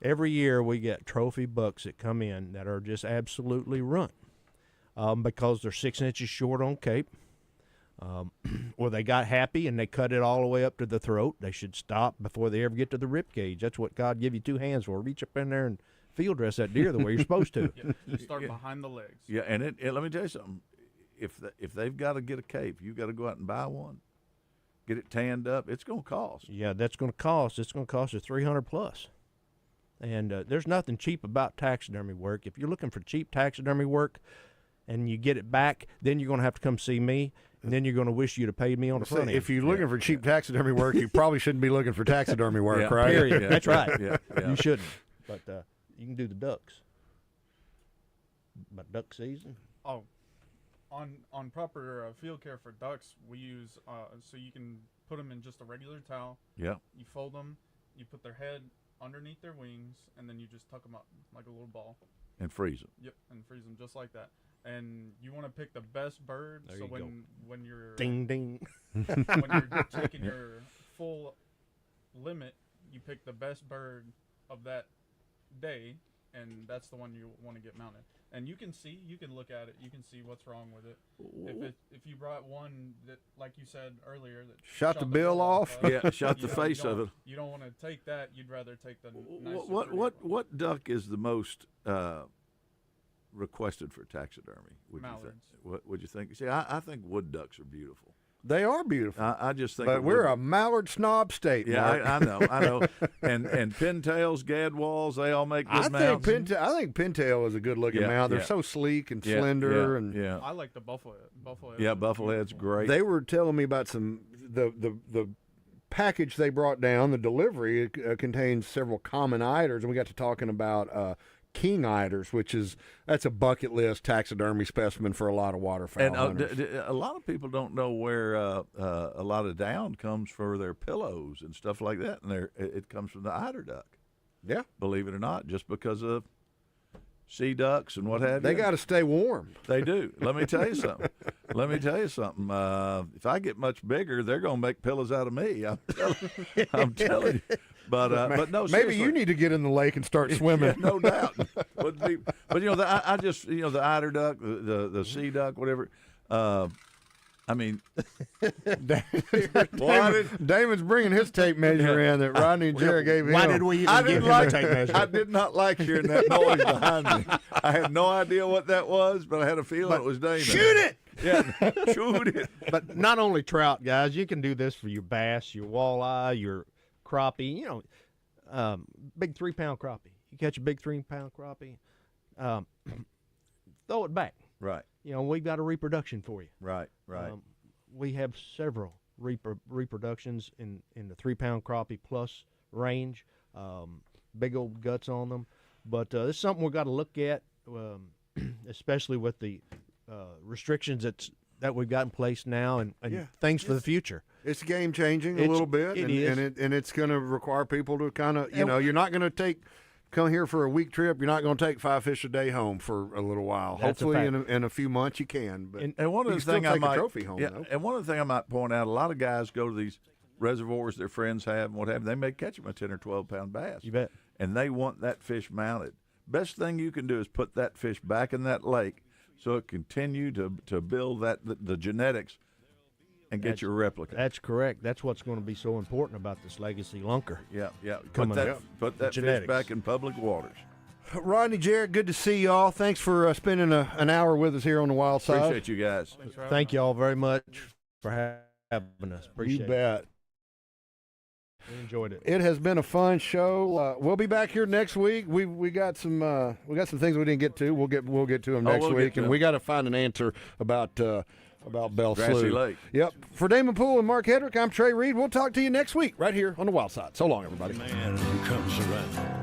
Every year we get trophy bucks that come in that are just absolutely runt because they're 6 inches short on cape, or they got happy and they cut it all the way up to the throat. They should stop before they ever get to the rib cage. That's what God give you 2 hands for. Reach up in there and field dress that deer the way you're supposed to. Yeah, you start behind the legs. Yeah, and let me tell you something. If they've got to get a cape, you got to go out and buy one. Get it tanned up. It's going to cost. Yeah, that's going to cost. It's going to cost you $300 plus. And there's nothing cheap about taxidermy work. If you're looking for cheap taxidermy work and you get it back, then you're going to have to come see me, and then you're going to wish you'd have paid me on the front end. If you're looking for cheap taxidermy work, you probably shouldn't be looking for taxidermy work, right? Period. Yeah. That's right. Yeah. You shouldn't. But you can do the ducks. But duck season? Oh, on proper field care for ducks, we use so you can put them in just a regular towel. Yeah. You fold them, you put their head underneath their wings, and then you just tuck them up like a little ball. And freeze them. Yep, and freeze them just like that. And you want to pick the best bird. There so you when you're ding ding, when you're taking your full limit, you pick the best bird of that day, and that's the one you want to get mounted. And you can look at it, you can see what's wrong with it. If you brought one that, like you said earlier, that shot the bill off, shot the face of it. You don't want to take that. You'd rather take the nicer What duck is the most requested for taxidermy? Mallards. What would you think? See, I think wood ducks are beautiful. They are beautiful. I just think, but we're a mallard snob state. Yeah, Mark. I know. And pintails, gadwalls, they all make good mounts. I think pintail is a good looking mount. They're so sleek and slender, and I like the buffalo head. Yeah, buffalo head's great. They were telling me about the package they brought down. The delivery contains several common eiders, and we got to talking about king eiders, that's a bucket list taxidermy specimen for a lot of waterfowl hunters. A lot of people don't know where a lot of down comes for their pillows and stuff like that, and it comes from the eider duck. Yeah, believe it or not, just because of sea ducks and what have you. They got to stay warm. They do. Let me tell you something. If I get much bigger, they're going to make pillows out of me. I'm telling you. But no, maybe you need to get in the lake and start swimming. Yeah, no doubt. But I just the eider duck, the sea duck, whatever. I mean, Damon's bringing his tape measure in that Rodney and Jared gave him. Why did we even give him a tape measure? I did not like hearing that noise behind me. I had no idea what that was, but I had a feeling it was Damon. Shoot it! Yeah, shoot it. But not only trout, guys, you can do this for your bass, your walleye, your crappie. Big 3-pound crappie. You catch a big 3-pound crappie, throw it back. Right. We've got a reproduction for you. Right. We have several reproductions in the 3-pound crappie plus range. Big old guts on them. But this is something we've got to look at, especially with the restrictions that we've got in place now and things for the future. It's game changing a little bit, and it's going to require people to kind of, you're not going to come here for a week trip. You're not going to take 5 fish a day home for a little while. That's hopefully, in a few months you can. But and one of the things trophy home. Though. And one of the things I might point out, a lot of guys go to these reservoirs their friends have and what have. They may catch them a 10 or 12-pound bass. You bet. And they want that fish mounted. Best thing you can do is put that fish back in that lake, so it continue to build the genetics and get your replica. That's correct. That's what's going to be so important about this legacy lunker. Yeah. Coming up. Put that fish Genetics. back in public waters. Rodney, Jared, good to see y'all. Thanks for spending an hour with us here on the Wild Side. Appreciate you guys. Thank you all very much for having us. Appreciate You bet. it. We enjoyed it. It has been a fun show. We'll be back here next week. We got some things we didn't get to. We'll get to them next we'll week, get to and them. we got to find an answer about Bell Grassy Slough. Lake. Yep. For Damon Poole and Mark Hedrick, I'm Trey Reid. We'll talk to you next week right here on the Wild Side. So long, everybody. Man comes around.